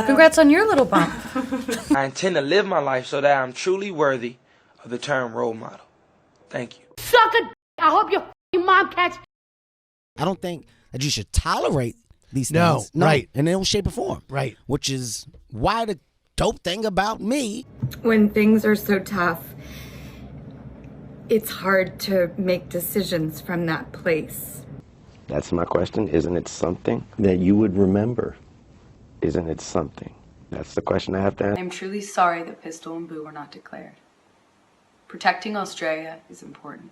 Congrats on your little bump. I intend to live my life so that I'm truly worthy of the term role model. Thank you. Suck a I hope your mom catch. I don't think that you should tolerate these No, things. right. In any shape or form. Right. Which is why the dope thing about me. When things are so tough, it's hard to make decisions from that place. That's my question. Isn't it something that you would remember? Isn't it something? That's the question I have to answer. I'm truly sorry that Pistol and Boo were not declared. Protecting Australia is important.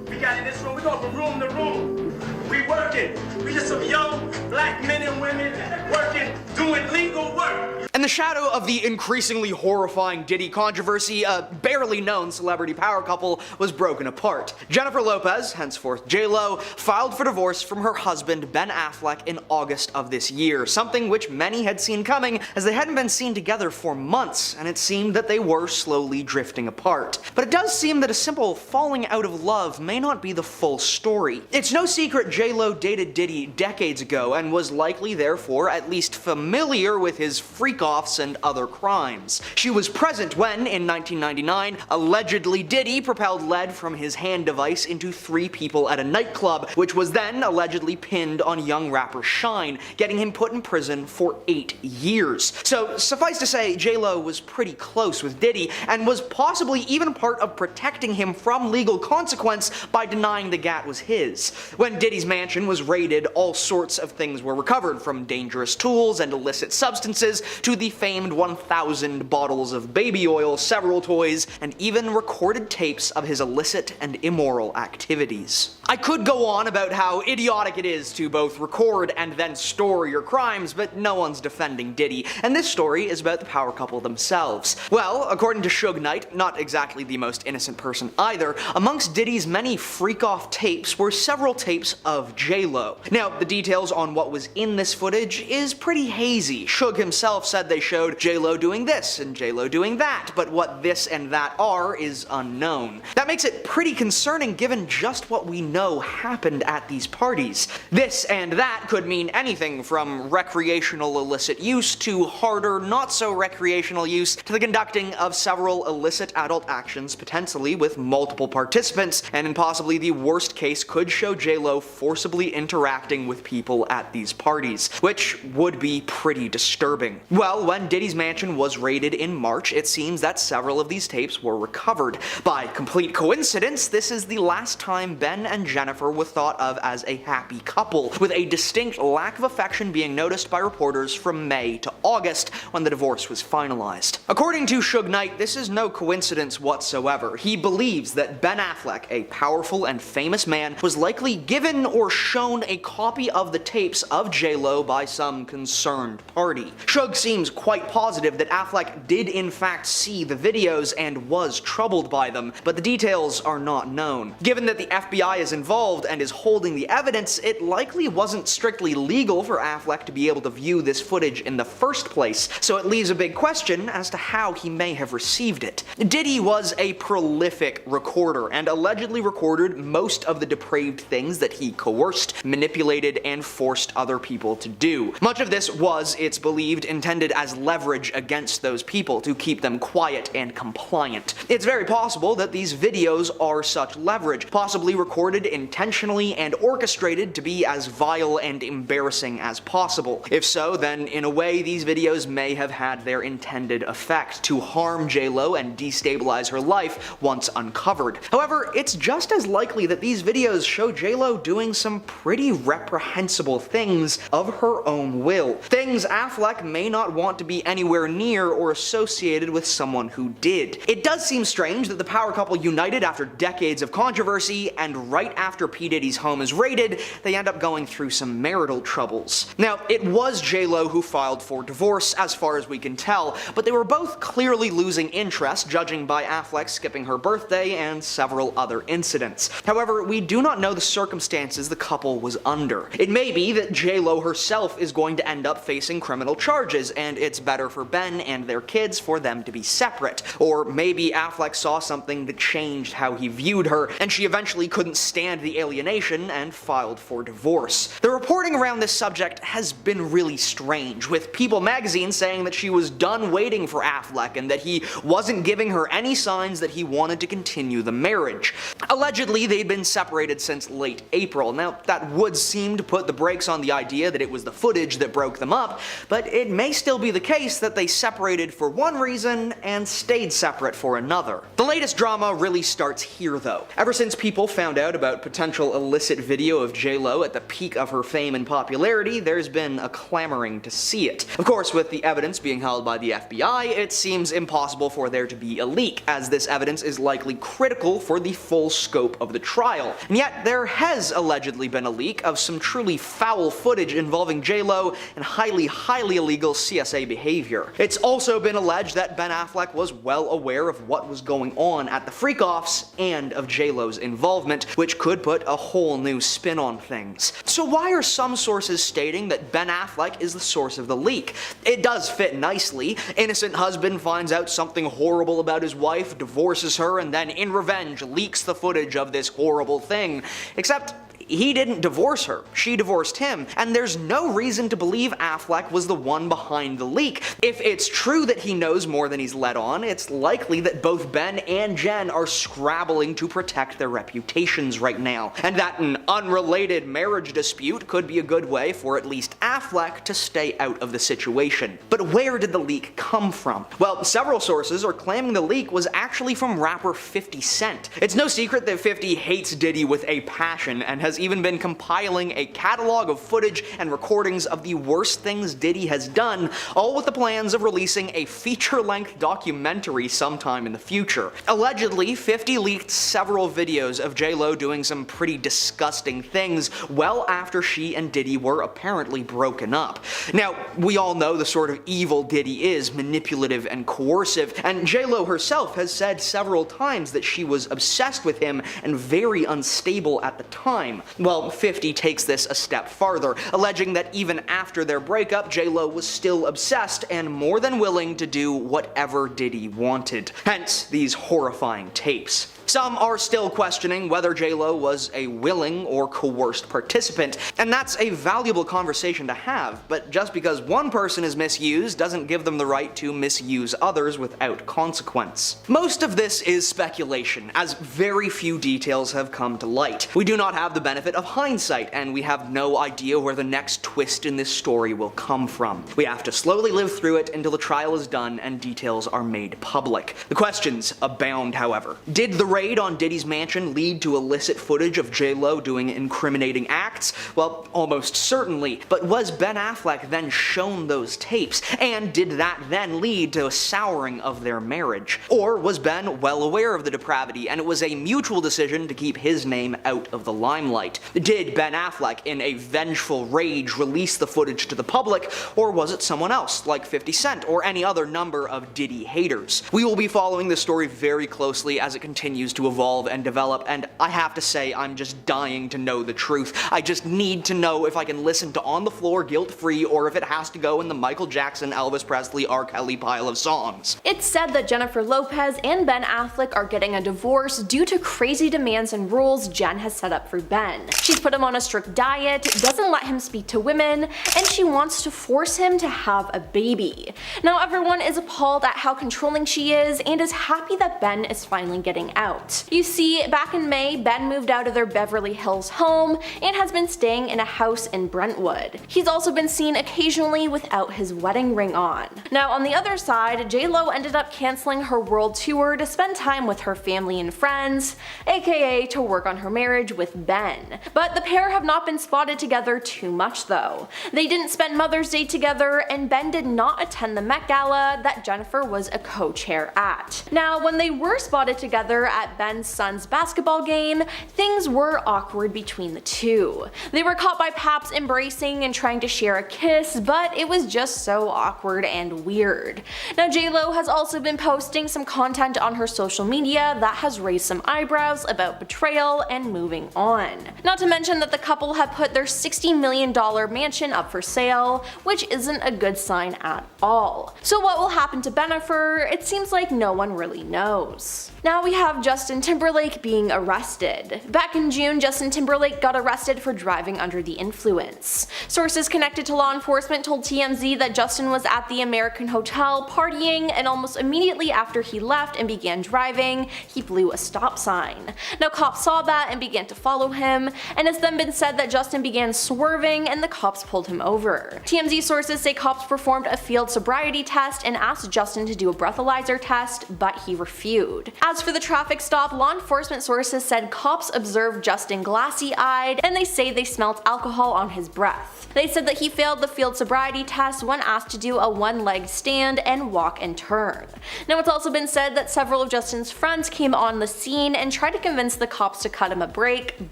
We got in this room, we go from room to room. We working. We just some young black men and women working, doing legal work. In the shadow of the increasingly horrifying Diddy controversy, a barely known celebrity power couple was broken apart. Jennifer Lopez, henceforth J-Lo, filed for divorce from her husband Ben Affleck in August of this year, something which many had seen coming as they hadn't been seen together for months, and it seemed that they were slowly drifting apart. But it does seem that a simple falling out of love may not be the full story. It's no secret J-Lo dated Diddy decades ago and was likely therefore at least familiar with his freak-offs and other crimes. She was present when, in 1999, allegedly Diddy propelled lead from his hand device into 3 people at a nightclub, which was then allegedly pinned on young rapper Shine, getting him put in prison for 8 years. So suffice to say, J-Lo was pretty close with Diddy and was possibly even part of protecting him from legal consequence by denying the gat was his. When Diddy's mansion was raided, all sorts of things were recovered, from dangerous tools and illicit substances to the famed 1,000 bottles of baby oil, several toys, and even recorded tapes of his illicit and immoral activities. I could go on about how idiotic it is to both record and then store your crimes, but no one's defending Diddy, and this story is about the power couple themselves. Well, according to Suge Knight, not exactly the most innocent person either, amongst Diddy's many freak-off tapes were several tapes of J-Lo. Now, the details on what was in this footage is pretty hazy. Suge himself said they showed J-Lo doing this and J-Lo doing that, but what this and that are is unknown. That makes it pretty concerning given just what we know happened at these parties. This and that could mean anything from recreational illicit use to harder, not so recreational use, to the conducting of several illicit adult actions, potentially with multiple participants, and in possibly the worst case could show J-Lo forcibly interacting with people at these parties, which would be pretty disturbing. Well, when Diddy's mansion was raided in March, it seems that several of these tapes were recovered. By complete coincidence, this is the last time Ben and Jennifer were thought of as a happy couple, with a distinct lack of affection being noticed by reporters from May to August when the divorce was finalized. According to Suge Knight, this is no coincidence whatsoever. He believes that Ben Affleck, a powerful and famous man, was likely given or shown a copy of the tapes of J-Lo by some concerned party. Suge seems quite positive that Affleck did in fact see the videos and was troubled by them, but the details are not known. Given that the FBI is involved and is holding the evidence, it likely wasn't strictly legal for Affleck to be able to view this footage in the first place, so it leaves a big question as to how he may have received it. Diddy was a prolific recorder and allegedly recorded most of the depraved things that he coerced, manipulated, and forced other people to do. Much of this was, it's believed, intended as leverage against those people to keep them quiet and compliant. It's very possible that these videos are such leverage, possibly recorded intentionally and orchestrated to be as vile and embarrassing as possible. If so, then in a way these videos may have had their intended effect, to harm J-Lo and destabilize her life once uncovered. However, it's just as likely that these videos show J-Lo doing some pretty reprehensible things of her own will. Things Affleck may not want to be anywhere near or associated with someone who did. It does seem strange that the power couple united after decades of controversy, and right after P. Diddy's home is raided, they end up going through some marital troubles. Now, it was J-Lo who filed for divorce, as far as we can tell, but they were both clearly losing interest, judging by Affleck skipping her birthday and several other incidents. However, we do not know the circumstances the couple was under. It may be that J-Lo herself is going to end up facing criminal charges, and it's better for Ben and their kids for them to be separate. Or maybe Affleck saw something that changed how he viewed her, and she eventually couldn't stand stand the alienation and filed for divorce. The reporting around this subject has been really strange, with People magazine saying that she was done waiting for Affleck and that he wasn't giving her any signs that he wanted to continue the marriage. Allegedly, they'd been separated since late April. Now, that would seem to put the brakes on the idea that it was the footage that broke them up, but it may still be the case that they separated for one reason and stayed separate for another. The latest drama really starts here though. Ever since people found out about potential illicit video of J-Lo at the peak of her fame and popularity, there's been a clamoring to see it. Of course, with the evidence being held by the FBI, it seems impossible for there to be a leak, as this evidence is likely critical for the full scope of the trial. And yet, there has allegedly been a leak of some truly foul footage involving J-Lo and highly illegal CSA behavior. It's also been alleged that Ben Affleck was well aware of what was going on at the freak-offs and of J-Lo's involvement, which could put a whole new spin on things. So why are some sources stating that Ben Affleck is the source of the leak? It does fit nicely. Innocent husband finds out something horrible about his wife, divorces her, and then in revenge leaks the footage of this horrible thing. Except he didn't divorce her, she divorced him, and there's no reason to believe Affleck was the one behind the leak. If it's true that he knows more than he's let on, it's likely that both Ben and Jen are scrabbling to protect their reputations right now, and that an unrelated marriage dispute could be a good way for at least Affleck to stay out of the situation. But where did the leak come from? Well, several sources are claiming the leak was actually from rapper 50 Cent. It's no secret that 50 hates Diddy with a passion and has even been compiling a catalog of footage and recordings of the worst things Diddy has done, all with the plans of releasing a feature-length documentary sometime in the future. Allegedly, 50 leaked several videos of J-Lo doing some pretty disgusting things well after she and Diddy were apparently broken up. Now, we all know the sort of evil Diddy is, manipulative and coercive, and J-Lo herself has said several times that she was obsessed with him and very unstable at the time. Well, 50 takes this a step farther, alleging that even after their breakup, J-Lo was still obsessed and more than willing to do whatever Diddy wanted. Hence, these horrifying tapes. Some are still questioning whether J-Lo was a willing or coerced participant, and that's a valuable conversation to have, but just because one person is misused doesn't give them the right to misuse others without consequence. Most of this is speculation, as very few details have come to light. We do not have the benefit of hindsight, and we have no idea where the next twist in this story will come from. We have to slowly live through it until the trial is done and details are made public. The questions abound, however. Did the raid on Diddy's mansion lead to illicit footage of J-Lo doing incriminating acts? Well, almost certainly. But was Ben Affleck then shown those tapes? And did that then lead to a souring of their marriage? Or was Ben well aware of the depravity and it was a mutual decision to keep his name out of the limelight? Did Ben Affleck, in a vengeful rage, release the footage to the public? Or was it someone else, like 50 Cent or any other number of Diddy haters? We will be following this story very closely as it continues to evolve and develop, and I have to say I'm just dying to know the truth. I just need to know if I can listen to On the Floor guilt-free or if it has to go in the Michael Jackson, Elvis Presley, R. Kelly pile of songs. It's said that Jennifer Lopez and Ben Affleck are getting a divorce due to crazy demands and rules Jen has set up for Ben. She's put him on a strict diet, doesn't let him speak to women, and she wants to force him to have a baby. Now everyone is appalled at how controlling she is and is happy that Ben is finally getting out. You see, back in May, Ben moved out of their Beverly Hills home and has been staying in a house in Brentwood. He's also been seen occasionally without his wedding ring on. Now on the other side, J-Lo ended up canceling her world tour to spend time with her family and friends, aka to work on her marriage with Ben. But the pair have not been spotted together too much though. They didn't spend Mother's Day together, and Ben did not attend the Met Gala that Jennifer was a co-chair at. Now when they were spotted together at Ben's son's basketball game, things were awkward between the two. They were caught by Paps embracing and trying to share a kiss, but it was just so awkward and weird. Now J-Lo has also been posting some content on her social media that has raised some eyebrows about betrayal and moving on. Not to mention that the couple have put their $60 million mansion up for sale, which isn't a good sign at all. So what will happen to Bennifer? It seems like no one really knows. Now we have Justin Timberlake being arrested. Back in June, Justin Timberlake got arrested for driving under the influence. Sources connected to law enforcement told TMZ that Justin was at the American Hotel partying, and almost immediately after he left and began driving, he blew a stop sign. Now cops saw that and began to follow him, and it's then been said that Justin began swerving and the cops pulled him over. TMZ sources say cops performed a field sobriety test and asked Justin to do a breathalyzer test, but he refused. As for the traffic stop, law enforcement sources said cops observed Justin glassy-eyed, and they say they smelled alcohol on his breath. They said that he failed the field sobriety test when asked to do a one-leg stand and walk and turn. Now it's also been said that several of Justin's friends came on the scene and tried to convince the cops to cut him a break,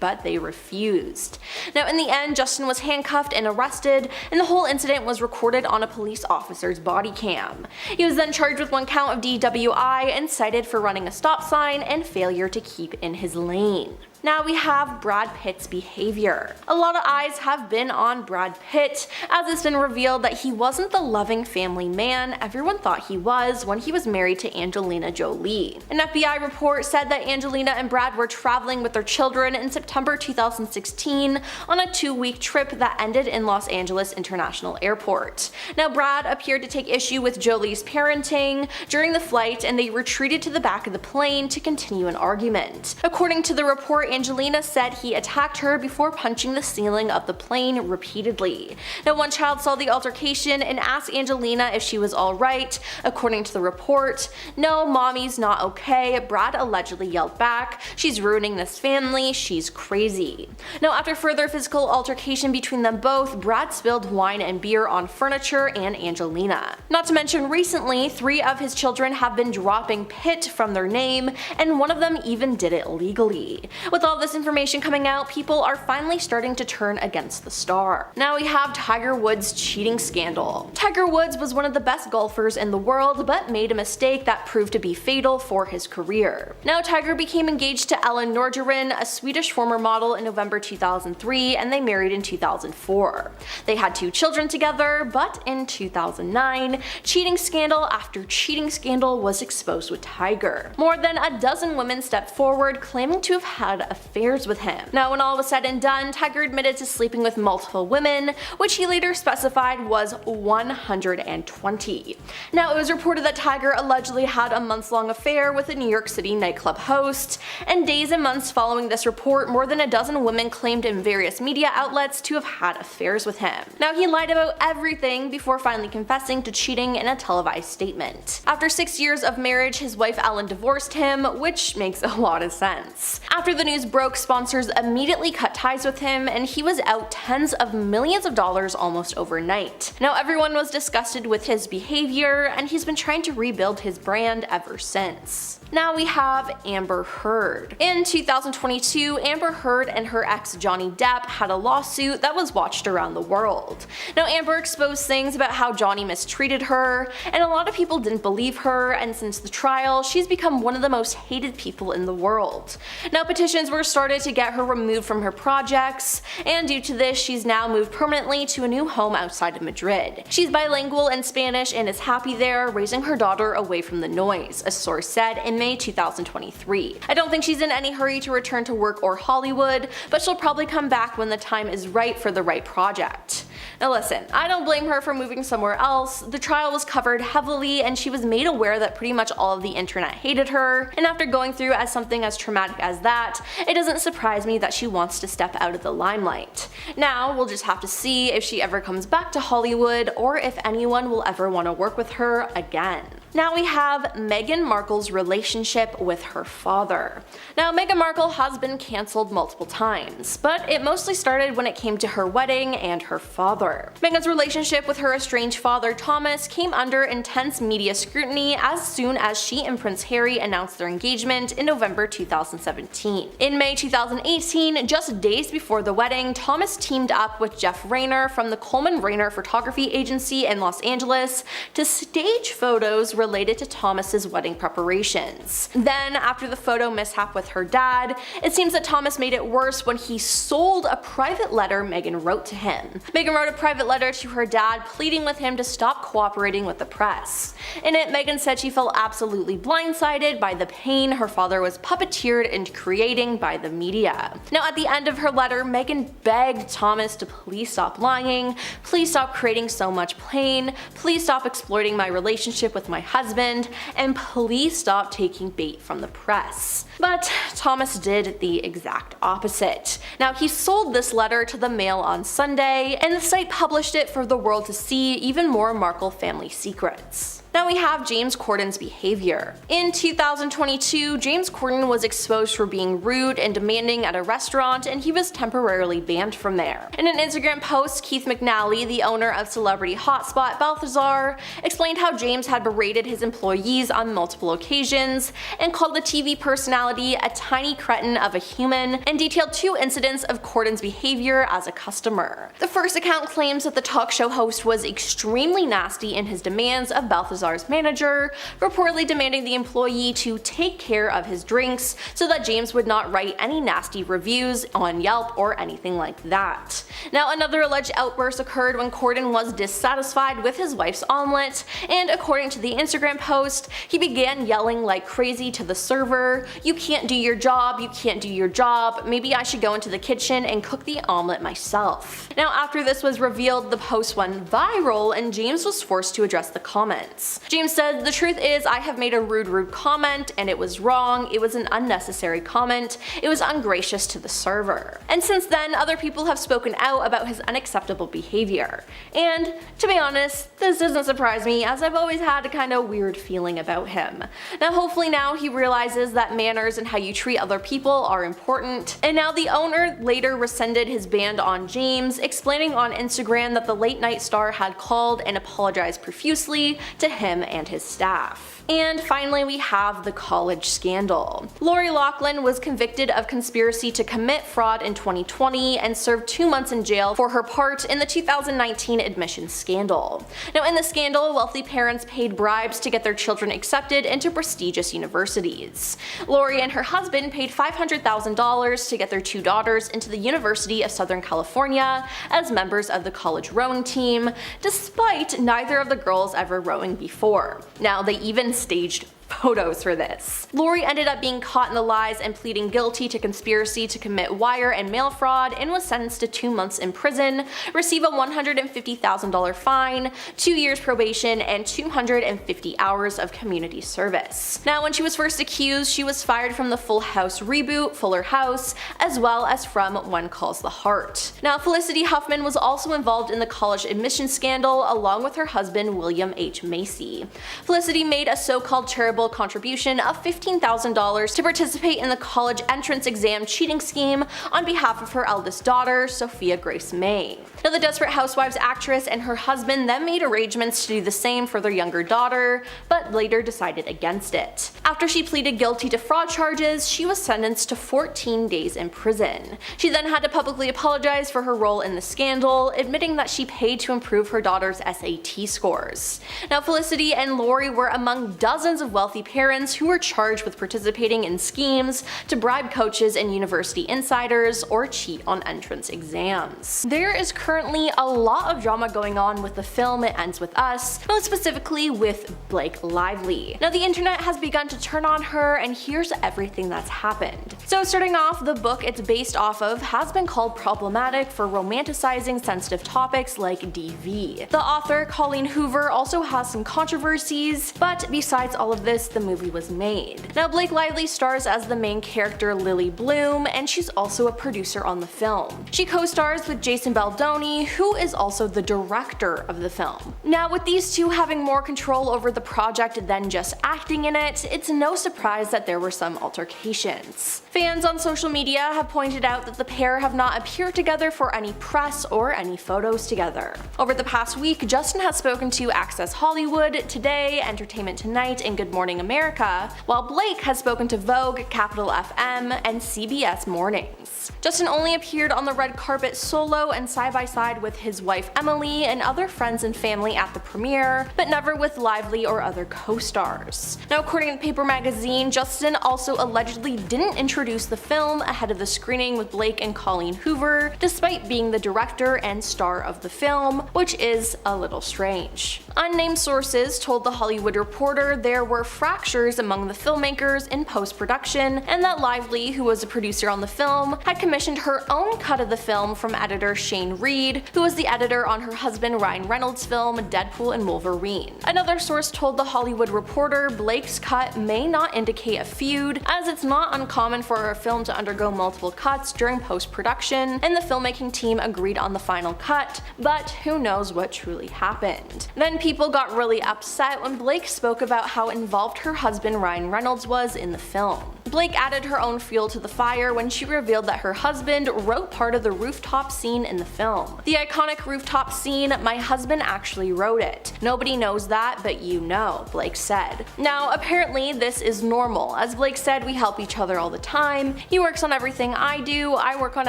but they refused. Now in the end, Justin was handcuffed and arrested, and the whole incident was recorded on a police officer's body cam. He was then charged with 1 count of DWI and cited for running a stop sign and failure to keep in his lane. Now we have Brad Pitt's behavior. A lot of eyes have been on Brad Pitt, as it's been revealed that he wasn't the loving family man everyone thought he was when he was married to Angelina Jolie. An FBI report said that Angelina and Brad were traveling with their children in September 2016 on a 2-week trip that ended in Los Angeles International Airport. Now Brad appeared to take issue with Jolie's parenting during the flight, and they retreated to the back of the plane to continue an argument. According to the report, Angelina said he attacked her before punching the ceiling of the plane repeatedly. Now one child saw the altercation and asked Angelina if she was alright. According to the report, "No, mommy's not okay," Brad allegedly yelled back. "She's ruining this family, she's crazy." Now after further physical altercation between them both, Brad spilled wine and beer on furniture and Angelina. Not to mention recently, 3 of his children have been dropping Pitt from their name, and one of them even did it legally. With all this information coming out, people are finally starting to turn against the star. Now we have Tiger Woods' cheating scandal. Tiger Woods was one of the best golfers in the world, but made a mistake that proved to be fatal for his career. Now Tiger became engaged to Ellen Nordgren, a Swedish former model, in November 2003, and they married in 2004. They had 2 children together, but in 2009, cheating scandal after cheating scandal was exposed with Tiger. More than a dozen women stepped forward claiming to have had affairs with him. Now when all was said and done, Tiger admitted to sleeping with multiple women, which he later specified was 120. Now it was reported that Tiger allegedly had a months-long affair with a New York City nightclub host, and days and months following this report, more than a dozen women claimed in various media outlets to have had affairs with him. Now he lied about everything before finally confessing to cheating in a televised statement. After 6 years of marriage, his wife Ellen divorced him, which makes a lot of sense. After the news broke, sponsors immediately cut ties with him, and he was out tens of millions of dollars almost overnight. Now everyone was disgusted with his behavior, and he's been trying to rebuild his brand ever since. Now we have Amber Heard. In 2022, Amber Heard and her ex Johnny Depp had a lawsuit that was watched around the world. Now Amber exposed things about how Johnny mistreated her, and a lot of people didn't believe her, and since the trial, she's become one of the most hated people in the world. Now petitions were started to get her removed from her projects, and due to this, she's now moved permanently to a new home outside of Madrid. She's bilingual in Spanish and is happy there, raising her daughter away from the noise, a source said in May 2023. I don't think she's in any hurry to return to work or Hollywood, but she'll probably come back when the time is right for the right project. Now listen, I don't blame her for moving somewhere else. The trial was covered heavily, and she was made aware that pretty much all of the internet hated her, and after going through something as traumatic as that, it doesn't surprise me that she wants to step out of the limelight. Now we'll just have to see if she ever comes back to Hollywood, or if anyone will ever want to work with her again. Now we have Meghan Markle's relationship with her father. Now Meghan Markle has been cancelled multiple times, but it mostly started when it came to her wedding and her father. Meghan's relationship with her estranged father Thomas came under intense media scrutiny as soon as she and Prince Harry announced their engagement in November 2017. In May 2018, just days before the wedding, Thomas teamed up with Jeff Rayner from the Coleman Rayner photography agency in Los Angeles to stage photos related to Thomas's wedding preparations. Then, after the photo mishap with her dad, it seems that Thomas made it worse when he sold a private letter Meghan wrote to him. Meghan wrote a private letter to her dad pleading with him to stop cooperating with the press. In it, Meghan said she felt absolutely blindsided by the pain her father was puppeteered into creating by the media. Now, at the end of her letter, Meghan begged Thomas to please stop lying, please stop creating so much pain, please stop exploiting my relationship with my husband, and please stop taking bait from the press. But Thomas did the exact opposite. Now, he sold this letter to the Mail on Sunday, and the site published it for the world to see even more Markle family secrets. Now we have James Corden's behavior. In 2022, James Corden was exposed for being rude and demanding at a restaurant, and he was temporarily banned from there. In an Instagram post, Keith McNally, the owner of celebrity hotspot Balthazar, explained how James had berated his employees on multiple occasions and called the TV personality a tiny cretin of a human, and detailed 2 incidents of Corden's behavior as a customer. The first account claims that the talk show host was extremely nasty in his demands of Balthazar's manager, reportedly demanding the employee to take care of his drinks so that James would not write any nasty reviews on Yelp or anything like that. Now, another alleged outburst occurred when Corden was dissatisfied with his wife's omelet, and according to the Instagram post, he began yelling like crazy to the server, "You can't do your job, you can't do your job, maybe I should go into the kitchen and cook the omelet myself." Now, after this was revealed, the post went viral and James was forced to address the comments. James said, "The truth is, I have made a rude comment, and it was wrong, it was an unnecessary comment, it was ungracious to the server." And since then, other people have spoken out about his unacceptable behavior. And, to be honest, this doesn't surprise me, as I've always had a kind of weird feeling about him. Now, hopefully now he realizes that manners and how you treat other people are important. And now the owner later rescinded his ban on James, explaining on Instagram that the late night star had called and apologized profusely to him and his staff. And finally, we have the college scandal. Lori Loughlin was convicted of conspiracy to commit fraud in 2020 and served 2 months in jail for her part in the 2019 admissions scandal. Now, in the scandal, wealthy parents paid bribes to get their children accepted into prestigious universities. Lori and her husband paid $500,000 to get their 2 daughters into the University of Southern California as members of the college rowing team, despite neither of the girls ever rowing before. Now, they even staged photos for this. Lori ended up being caught in the lies and pleading guilty to conspiracy to commit wire and mail fraud, and was sentenced to 2 months in prison, receive a $150,000 fine, 2 years probation, and 250 hours of community service. Now, when she was first accused, she was fired from the Full House reboot, Fuller House, as well as from One Calls the Heart. Now, Felicity Huffman was also involved in the college admissions scandal along with her husband William H. Macy. Felicity made a so-called charitable contribution of $15,000 to participate in the college entrance exam cheating scheme on behalf of her eldest daughter, Sophia Grace May. Now, the Desperate Housewives actress and her husband then made arrangements to do the same for their younger daughter, but later decided against it. After she pleaded guilty to fraud charges, she was sentenced to 14 days in prison. She then had to publicly apologize for her role in the scandal, admitting that she paid to improve her daughter's SAT scores. Now, Felicity and Lori were among dozens of wealthy parents who were charged with participating in schemes to bribe coaches and university insiders or cheat on entrance exams. There is currently a lot of drama going on with the film It Ends With Us, most specifically with Blake Lively. Now, the internet has begun to turn on her, and here's everything that's happened. So, starting off, the book it's based off of has been called problematic for romanticizing sensitive topics like DV. The author, Colleen Hoover, also has some controversies, but besides all of this, the movie was made. Now, Blake Lively stars as the main character Lily Bloom, and she's also a producer on the film. She co-stars with Jason Baldoni, who is also the director of the film. Now, with these two having more control over the project than just acting in it, it's no surprise that there were some altercations. Fans on social media have pointed out that the pair have not appeared together for any press or any photos together. Over the past week, Justin has spoken to Access Hollywood, Today, Entertainment Tonight, and Good Morning Morning America, while Blake has spoken to Vogue, Capital FM, and CBS Mornings. Justin only appeared on the red carpet solo and side by side with his wife Emily and other friends and family at the premiere, but never with Lively or other co-stars. Now, according to Paper Magazine, Justin also allegedly didn't introduce the film ahead of the screening with Blake and Colleen Hoover, despite being the director and star of the film, which is a little strange. Unnamed sources told The Hollywood Reporter there were fractures among the filmmakers in post-production, and that Lively, who was a producer on the film, had commissioned her own cut of the film from editor Shane Reed, who was the editor on her husband Ryan Reynolds' film Deadpool and Wolverine. Another source told The Hollywood Reporter Blake's cut may not indicate a feud, as it's not uncommon for a film to undergo multiple cuts during post-production, and the filmmaking team agreed on the final cut, but who knows what truly happened. Then people got really upset when Blake spoke about how involved her husband Ryan Reynolds was in the film. Blake added her own fuel to the fire when she revealed that her husband wrote part of the rooftop scene in the film. The iconic rooftop scene, "My husband actually wrote it. Nobody knows that, but you know," Blake said. Now, apparently this is normal. As Blake said, we help each other all the time. He works on everything I do, I work on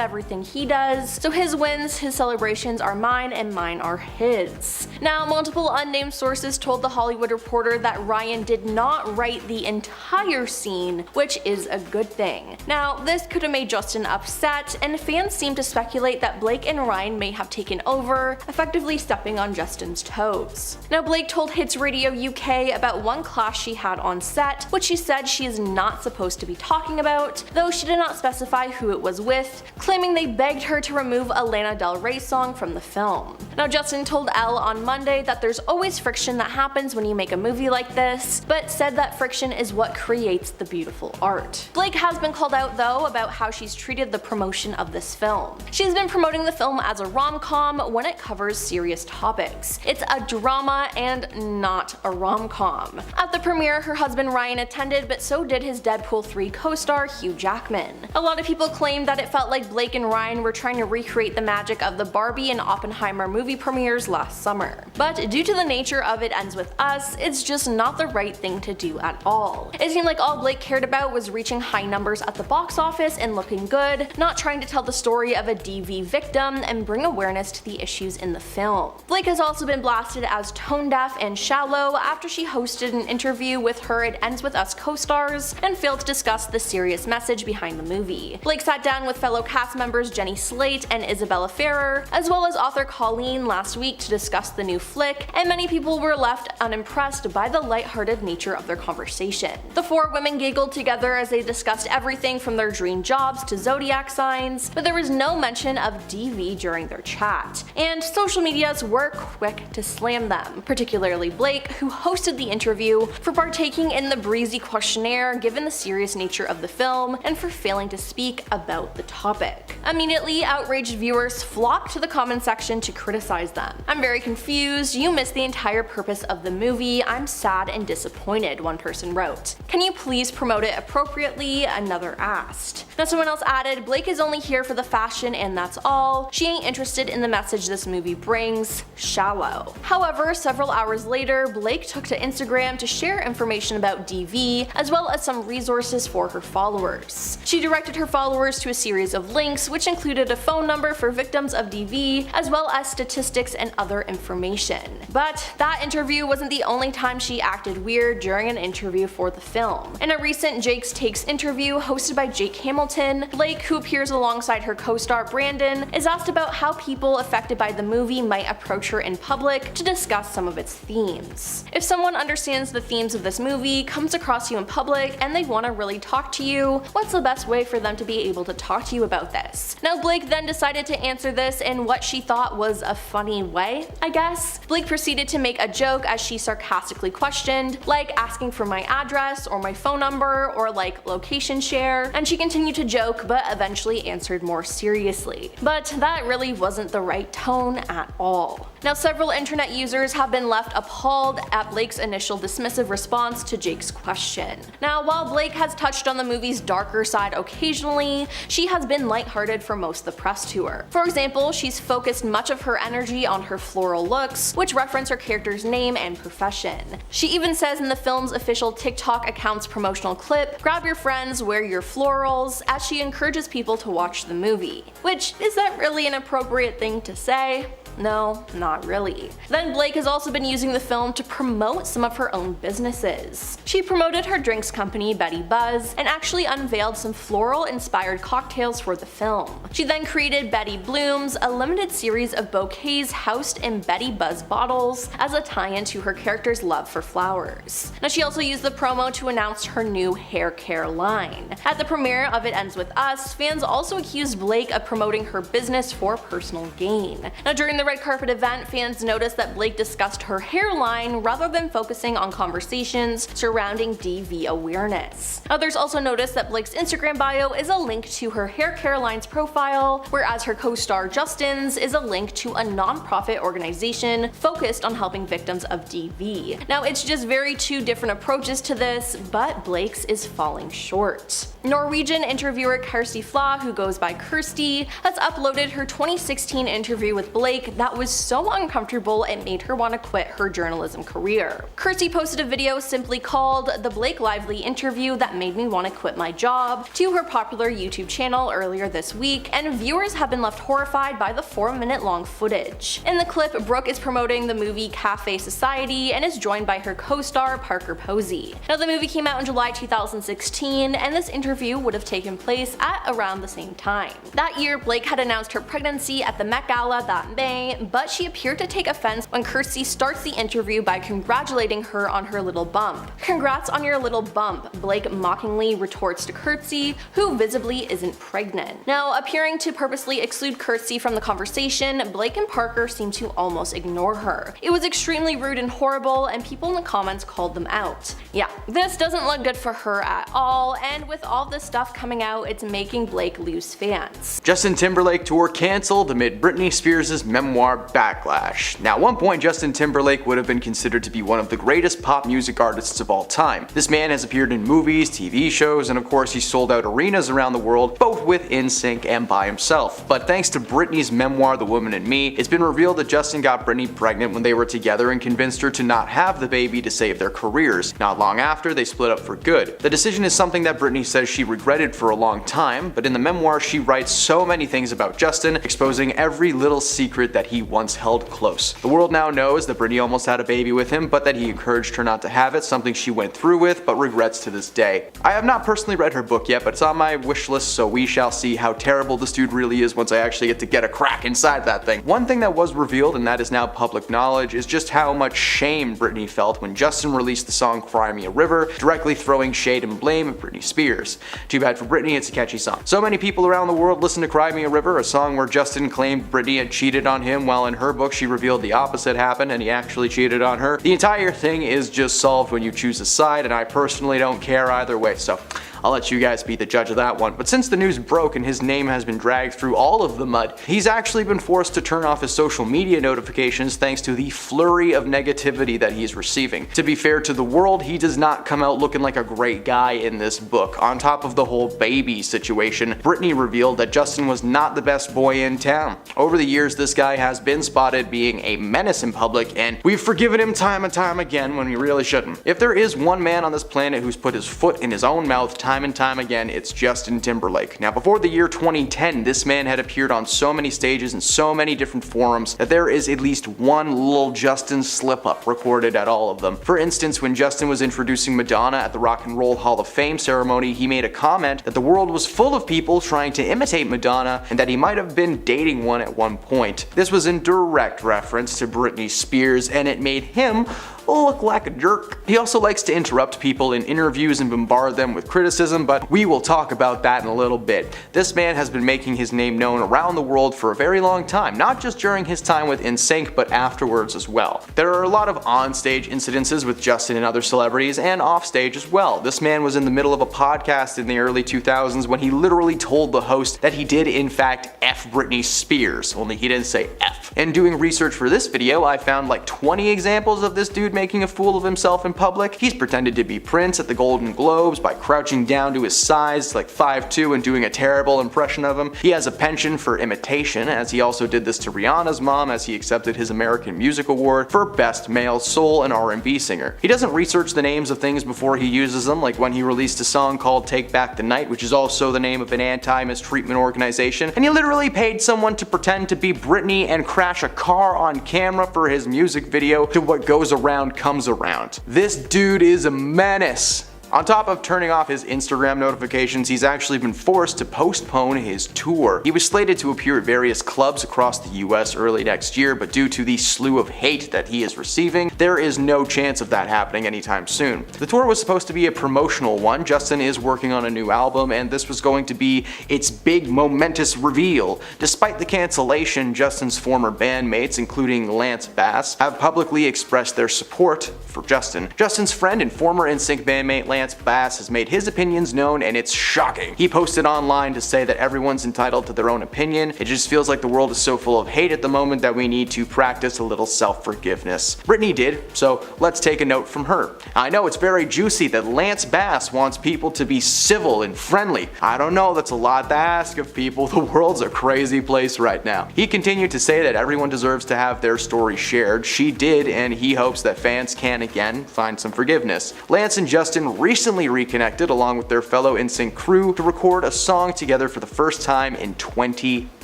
everything he does. So his wins, his celebrations are mine and mine are his. Now, multiple unnamed sources told The Hollywood Reporter that Ryan did not write the entire scene, which is a good thing. Now, this could have made Justin upset, and fans seem to speculate that Blake and Ryan may have taken over, effectively stepping on Justin's toes. Now, Blake told Hits Radio UK about one clash she had on set, which she said she is not supposed to be talking about, though she did not specify who it was with, claiming they begged her to remove a Lana Del Rey song from the film. Now, Justin told Elle on Monday that there's always friction that happens when you make a movie like this, but said that friction is what creates the beautiful art. Blake has been called out though about how she's treated the promotion of this film. She's been promoting the film as a rom-com when it covers serious topics. It's a drama and not a rom-com. At the premiere, her husband Ryan attended, but so did his Deadpool 3 co-star Hugh Jackman. A lot of people claimed that it felt like Blake and Ryan were trying to recreate the magic of the Barbie and Oppenheimer movie premieres last summer. But due to the nature of It Ends With Us, it's just not the right thing to do at all. It seemed like all Blake cared about was reaching high numbers at the box office and looking good, not trying to tell the story of a DV victim and bring awareness to the issues in the film. Blake has also been blasted as tone deaf and shallow after she hosted an interview with her It Ends With Us co-stars and failed to discuss the serious message behind the movie. Blake sat down with fellow cast members Jenny Slate and Isabella Ferrer, as well as author Colleen last week to discuss the new flick, and many people were left unimpressed by the lighthearted nature of their conversation. The four women giggled together as they discussed everything from their dream jobs to zodiac signs, but there was no mention of DV during their chat, and social medias were quick to slam them, particularly Blake, who hosted the interview, for partaking in the breezy questionnaire given the serious nature of the film and for failing to speak about the topic. Immediately, outraged viewers flocked to the comment section to criticize them. "I'm very confused, you missed the entire purpose of the movie, I'm sad and disappointed," one person wrote. "Can you please promote it appropriately?" another asked. Now, someone else added, "Blake is only here for the fashion and that's all. She ain't interested in the message this movie brings. Shallow." However, several hours later, Blake took to Instagram to share information about DV, as well as some resources for her followers. She directed her followers to a series of links, which included a phone number for victims of DV, as well as statistics and other information. But that interview wasn't the only time she acted weird during an interview for the film. In a recent Jake's Takes interview hosted by Jake Hamilton, Blake, who appears alongside her co-star Brandon, is asked about how people affected by the movie might approach her in public to discuss some of its themes. "If someone understands the themes of this movie, comes across you in public, and they want to really talk to you, what's the best way for them to be able to talk to you about this?" Now, Blake then decided to answer this in what she thought was a funny way, I guess. Blake proceeded to make a joke as she sarcastically questioned, like asking for my address or my phone number or like location share, and she continued to joke but eventually answered more seriously. But that really wasn't the right tone at all. Now, several internet users have been left appalled at Blake's initial dismissive response to Jake's question. Now, while Blake has touched on the movie's darker side occasionally, she has been lighthearted for most of the press tour. For example, she's focused much of her energy on her floral looks, which reference her character's name and profession. She even says in the film's official TikTok account's promotional clip, "Grab your friends, wear your florals," as she encourages people to watch the movie. Which, is that really an appropriate thing to say? No, not really. Then Blake has also been using the film to promote some of her own businesses. She promoted her drinks company, Betty Buzz, and actually unveiled some floral-inspired cocktails for the film. She then created Betty Blooms, a limited series of bouquets housed in Betty Buzz bottles, as a tie-in to her character's love for flowers. Now, she also used the promo to announce her new hair care line. At the premiere of It Ends With Us, fans also accused Blake of promoting her business for personal gain. Now, during the red carpet event, fans noticed that Blake discussed her hairline rather than focusing on conversations surrounding DV awareness. Others also noticed that Blake's Instagram bio is a link to her hair care line's profile, whereas her co-star Justin's is a link to a non-profit organization focused on helping victims of DV. Now, it's just very two different approaches to this, but Blake's is falling short. Norwegian interviewer Kirsty Flaw, who goes by Kirsty, has uploaded her 2016 interview with Blake that was so uncomfortable it made her want to quit her journalism career. Kirsty posted a video simply called "The Blake Lively Interview That Made Me Want to Quit My Job" to her popular YouTube channel earlier this week, and viewers have been left horrified by the 4-minute long footage. In the clip, Brooke is promoting the movie Cafe Society and is joined by her co-star Parker Posey. Now, the movie came out in July 2016, and this interview would have taken place at around the same time. That year, Blake had announced her pregnancy at the Met Gala that May, but she appeared to take offense when Kirsty starts the interview by congratulating her on her little bump. "Congrats on your little bump," Blake mockingly retorts to Kirsty, who visibly isn't pregnant. Now, appearing to purposely exclude Kirsty from the conversation, Blake and Parker seem to almost ignore her. It was extremely rude and horrible, and people in the comments called them out. Yeah, this doesn't look good for her at all, and with all this stuff coming out, it's making Blake lose fans. Justin Timberlake tour cancelled amid Britney Spears' memoir Backlash. Now, at one point, Justin Timberlake would have been considered to be one of the greatest pop music artists of all time. This man has appeared in movies, TV shows, and of course he's sold out arenas around the world, both with NSYNC and by himself. But thanks to Britney's memoir The Woman in Me, it's been revealed that Justin got Britney pregnant when they were together and convinced her to not have the baby to save their careers. Not long after, they split up for good. The decision is something that Britney says she regretted for a long time, but in the memoir she writes so many things about Justin, exposing every little secret that he once held close. The world now knows that Britney almost had a baby with him, but that he encouraged her not to have it, something she went through with but regrets to this day. I have not personally read her book yet, but it's on my wish list, so we shall see how terrible this dude really is once I actually get a crack inside that thing. One thing that was revealed, and that is now public knowledge, is just how much shame Britney felt when Justin released the song Cry Me a River, directly throwing shade and blame at Britney Spears. Too bad for Britney, it's a catchy song. So many people around the world listen to Cry Me a River, a song where Justin claimed Britney had cheated on him, while in her book she revealed the opposite happened and he actually cheated on her. The entire thing is just solved when you choose a side, and I personally don't care either way, so I'll let you guys be the judge of that one. But since the news broke and his name has been dragged through all of the mud, he's actually been forced to turn off his social media notifications thanks to the flurry of negativity that he's receiving. To be fair to the world, he does not come out looking like a great guy in this book. On top of the whole baby situation, Britney revealed that Justin was not the best boy in town. Over the years, this guy has been spotted being a menace in public, and we've forgiven him time and time again when we really shouldn't. If there is one man on this planet who's put his foot in his own mouth time and time again, it's Justin Timberlake. Now, before the year 2010, this man had appeared on so many stages and so many different forums that there is at least one little Justin slip-up recorded at all of them. For instance, when Justin was introducing Madonna at the Rock and Roll Hall of Fame ceremony, he made a comment that the world was full of people trying to imitate Madonna and that he might have been dating one at one point. This was in direct reference to Britney Spears, and it made him look like a jerk. He also likes to interrupt people in interviews and bombard them with criticism, but we will talk about that in a little bit. This man has been making his name known around the world for a very long time, not just during his time with NSYNC, but afterwards as well. There are a lot of on-stage incidences with Justin and other celebrities, and off-stage as well. This man was in the middle of a podcast in the early 2000s when he literally told the host that he did in fact F Britney Spears, only he didn't say F. And doing research for this video, I found like 20 examples of this dude dude making a fool of himself in public. He's pretended to be Prince at the Golden Globes by crouching down to his size, like 5'2", and doing a terrible impression of him. He has a penchant for imitation, as he also did this to Rihanna's mom as he accepted his American Music Award for Best Male Soul and R&B Singer. He doesn't research the names of things before he uses them, like when he released a song called Take Back the Night, which is also the name of an anti-mistreatment organization, and he literally paid someone to pretend to be Britney and crash a car on camera for his music video to What Goes Around Comes Around. This dude is a menace. On top of turning off his Instagram notifications, he's actually been forced to postpone his tour. He was slated to appear at various clubs across the US early next year, but due to the slew of hate that he is receiving, there is no chance of that happening anytime soon. The tour was supposed to be a promotional one. Justin is working on a new album, and this was going to be its big momentous reveal. Despite the cancellation, Justin's former bandmates, including Lance Bass, have publicly expressed their support for Justin. Justin's friend and former NSYNC bandmate Lance Bass has made his opinions known, and it's shocking. He posted online to say that everyone's entitled to their own opinion. It just feels like the world is so full of hate at the moment that we need to practice a little self-forgiveness. Britney did, so let's take a note from her. I know it's very juicy that Lance Bass wants people to be civil and friendly. I don't know, that's a lot to ask of people. The world's a crazy place right now. He continued to say that everyone deserves to have their story shared. She did, and he hopes that fans can again find some forgiveness. Lance and Justin recently reconnected along with their fellow NSYNC crew to record a song together for the first time in 20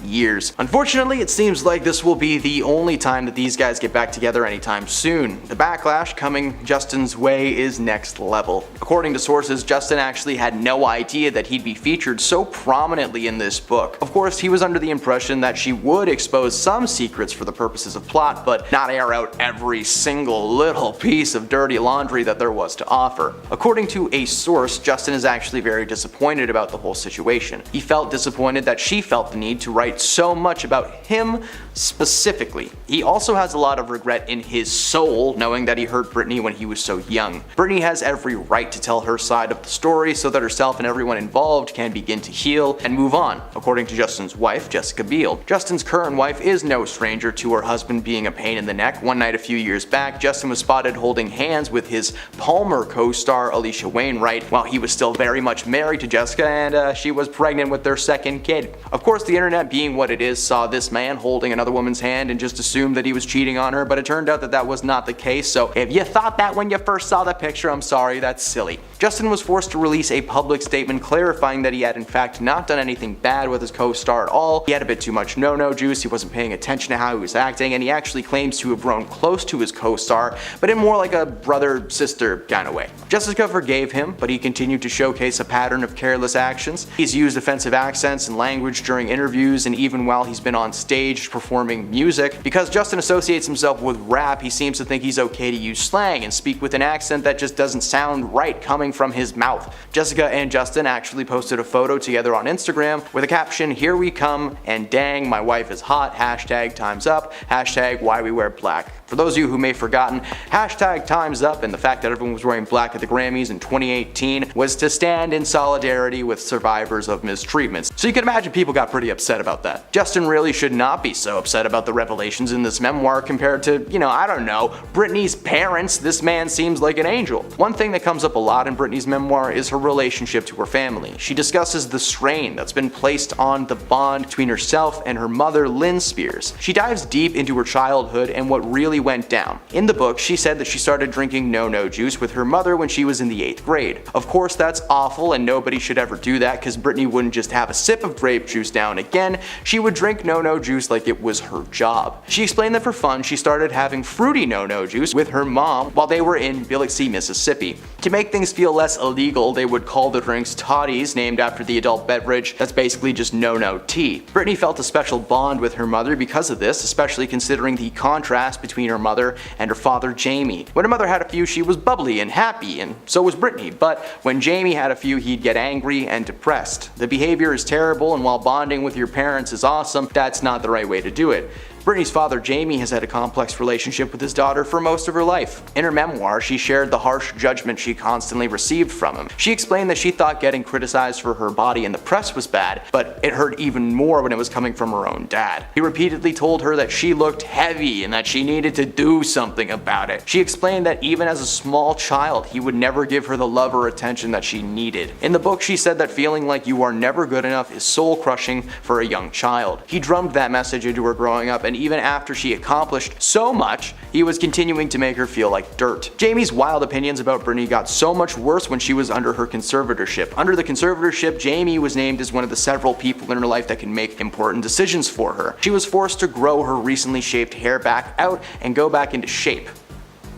years. Unfortunately, it seems like this will be the only time that these guys get back together anytime soon. The backlash coming Justin's way is next level. According to sources, Justin actually had no idea that he'd be featured so prominently in this book. Of course, he was under the impression that she would expose some secrets for the purposes of plot, but not air out every single little piece of dirty laundry that there was to offer. According to a source, Justin is actually very disappointed about the whole situation. He felt disappointed that she felt the need to write so much about him specifically. He also has a lot of regret in his soul knowing that he hurt Britney when he was so young. Britney has every right to tell her side of the story so that herself and everyone involved can begin to heal and move on, according to Justin's wife, Jessica Biel. Justin's current wife is no stranger to her husband being a pain in the neck. One night a few years back, Justin was spotted holding hands with his Palmer co-star Alicia Wainwright while he was still very much married to Jessica, and she was pregnant with their second kid. Of course, the internet, being what it is, saw this man holding another woman's hand and just assumed that he was cheating on her, but it turned out that that was not the case, so if you thought that when you first saw the picture, I'm sorry, that's silly. Justin was forced to release a public statement clarifying that he had in fact not done anything bad with his co-star at all. He had a bit too much no-no juice, he wasn't paying attention to how he was acting, and he actually claims to have grown close to his co-star, but in more like a brother-sister kind of way. Jessica forgave him, but he continued to showcase a pattern of careless actions. He's used offensive accents and language during interviews and even while he's been on stage performing music. Because Justin associates himself with rap, he seems to think he's okay to use slang and speak with an accent that just doesn't sound right coming from his mouth. Jessica and Justin actually posted a photo together on Instagram with a caption, "Here we come, and dang, my wife is hot, hashtag time's up, hashtag why we wear black." For those of you who may have forgotten, hashtag time's up and the fact that everyone was wearing black at the Grammys in 2018 was to stand in solidarity with survivors of mistreatments. So you can imagine people got pretty upset about that. Justin really should not be so upset about the revelations in this memoir compared to, I don't know, Britney's parents. This man seems like an angel. One thing that comes up a lot in Britney's memoir is her relationship to her family. She discusses the strain that's been placed on the bond between herself and her mother, Lynn Spears. She dives deep into her childhood and what really went down. In the book, she said that she started drinking no-no juice with her mother when she was in the 8th grade. Of course, that's awful and nobody should ever do that because Britney wouldn't just have a sip of grape juice now and again, she would drink no-no juice like it was her job. She explained that for fun, she started having fruity no-no juice with her mom while they were in Biloxi, Mississippi. To make things feel less illegal, they would call the drinks toddies, named after the adult beverage that's basically just no-no tea. Britney felt a special bond with her mother because of this, especially considering the contrast between her mother and her father Jamie. When her mother had a few, she was bubbly and happy, and so was Britney, but when Jamie had a few, he'd get angry and depressed. The behavior is terrible, and while bonding with your parents is awesome, that's not the right way to do it. Britney's father, Jamie, has had a complex relationship with his daughter for most of her life. In her memoir, she shared the harsh judgment she constantly received from him. She explained that she thought getting criticized for her body in the press was bad, but it hurt even more when it was coming from her own dad. He repeatedly told her that she looked heavy and that she needed to do something about it. She explained that even as a small child, he would never give her the love or attention that she needed. In the book, she said that feeling like you are never good enough is soul-crushing for a young child. He drummed that message into her growing up, and even after she accomplished so much, he was continuing to make her feel like dirt. Jamie's wild opinions about Britney got so much worse when she was under her conservatorship. Under the conservatorship, Jamie was named as one of the several people in her life that can make important decisions for her. She was forced to grow her recently shaved hair back out and go back into shape,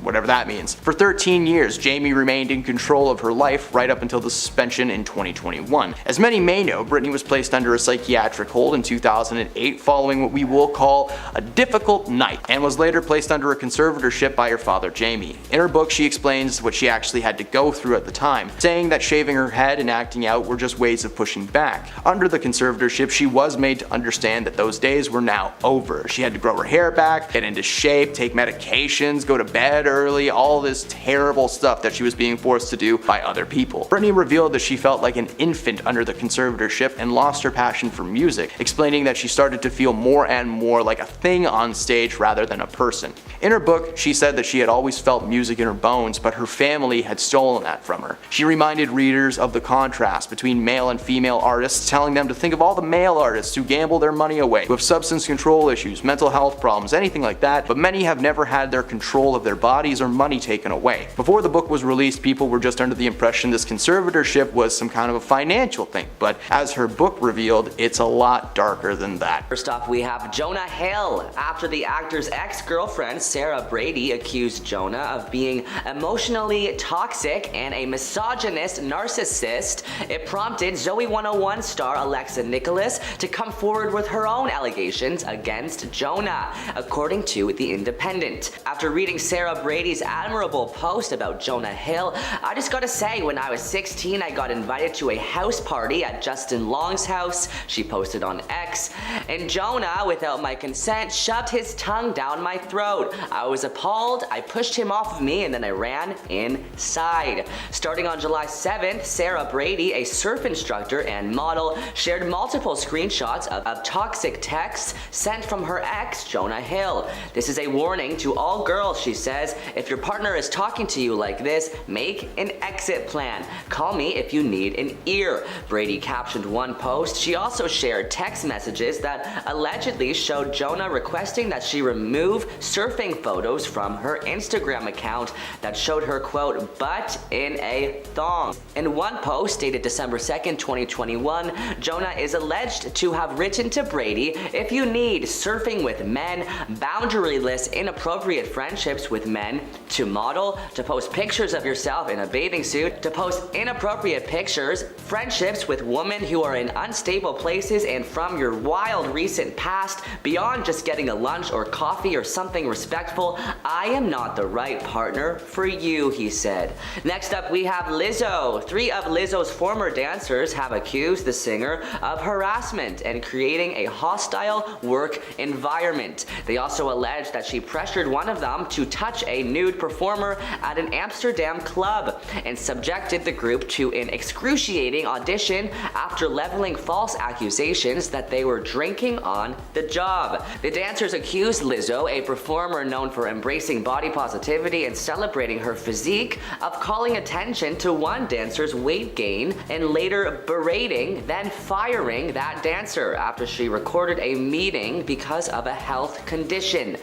whatever that means. For 13 years, Jamie remained in control of her life right up until the suspension in 2021. As many may know, Britney was placed under a psychiatric hold in 2008 following what we will call a difficult night, and was later placed under a conservatorship by her father, Jamie. In her book, she explains what she actually had to go through at the time, saying that shaving her head and acting out were just ways of pushing back. Under the conservatorship, she was made to understand that those days were now over. She had to grow her hair back, get into shape, take medications, go to bed early, all this terrible stuff that she was being forced to do by other people. Britney revealed that she felt like an infant under the conservatorship and lost her passion for music, explaining that she started to feel more and more like a thing on stage rather than a person. In her book, she said that she had always felt music in her bones, but her family had stolen that from her. She reminded readers of the contrast between male and female artists, telling them to think of all the male artists who gamble their money away, who have substance control issues, mental health problems, anything like that, but many have never had their control of their bodies or money taken away. Before the book was released, people were just under the impression this conservatorship was some kind of a financial thing, but as her book revealed, it's a lot darker than that. First off, we have Jonah Hill. After the actor's ex-girlfriend Sarah Brady accused Jonah of being emotionally toxic and a misogynist narcissist, it prompted Zoey 101 star Alexa Nicholas to come forward with her own allegations against Jonah, according to The Independent. After reading Sarah Brady's admirable post about Jonah Hill, I just gotta say, when I was 16, I got invited to a house party at Justin Long's house, she posted on X, and Jonah, without my consent, shoved his tongue down my throat. I was appalled, I pushed him off of me, and then I ran inside. Starting on July 7th, Sarah Brady, a surf instructor and model, shared multiple screenshots of toxic texts sent from her ex, Jonah Hill. This is a warning to all girls, she says. If your partner is talking to you like this, make an exit plan. Call me if you need an ear. Brady captioned one post. She also shared text messages that allegedly showed Jonah requesting that she remove surfing photos from her Instagram account that showed her, quote, butt in a thong. In one post dated December 2nd, 2021, Jonah is alleged to have written to Brady, if you need surfing with men, boundaryless inappropriate friendships with men, to model, to post pictures of yourself in a bathing suit, to post inappropriate pictures, friendships with women who are in unstable places and from your wild recent past, beyond just getting a lunch or coffee or something respectful, I am not the right partner for you, he said. Next up, we have Lizzo. 3 of Lizzo's former dancers have accused the singer of harassment and creating a hostile work environment. They also alleged that she pressured one of them to touch a nude performer at an Amsterdam club and subjected the group to an excruciating audition after leveling false accusations that they were drinking on the job. The dancers accused Lizzo, a performer known for embracing body positivity and celebrating her physique, of calling attention to one dancer's weight gain and later berating, then firing that dancer after she recorded a meeting because of a health condition.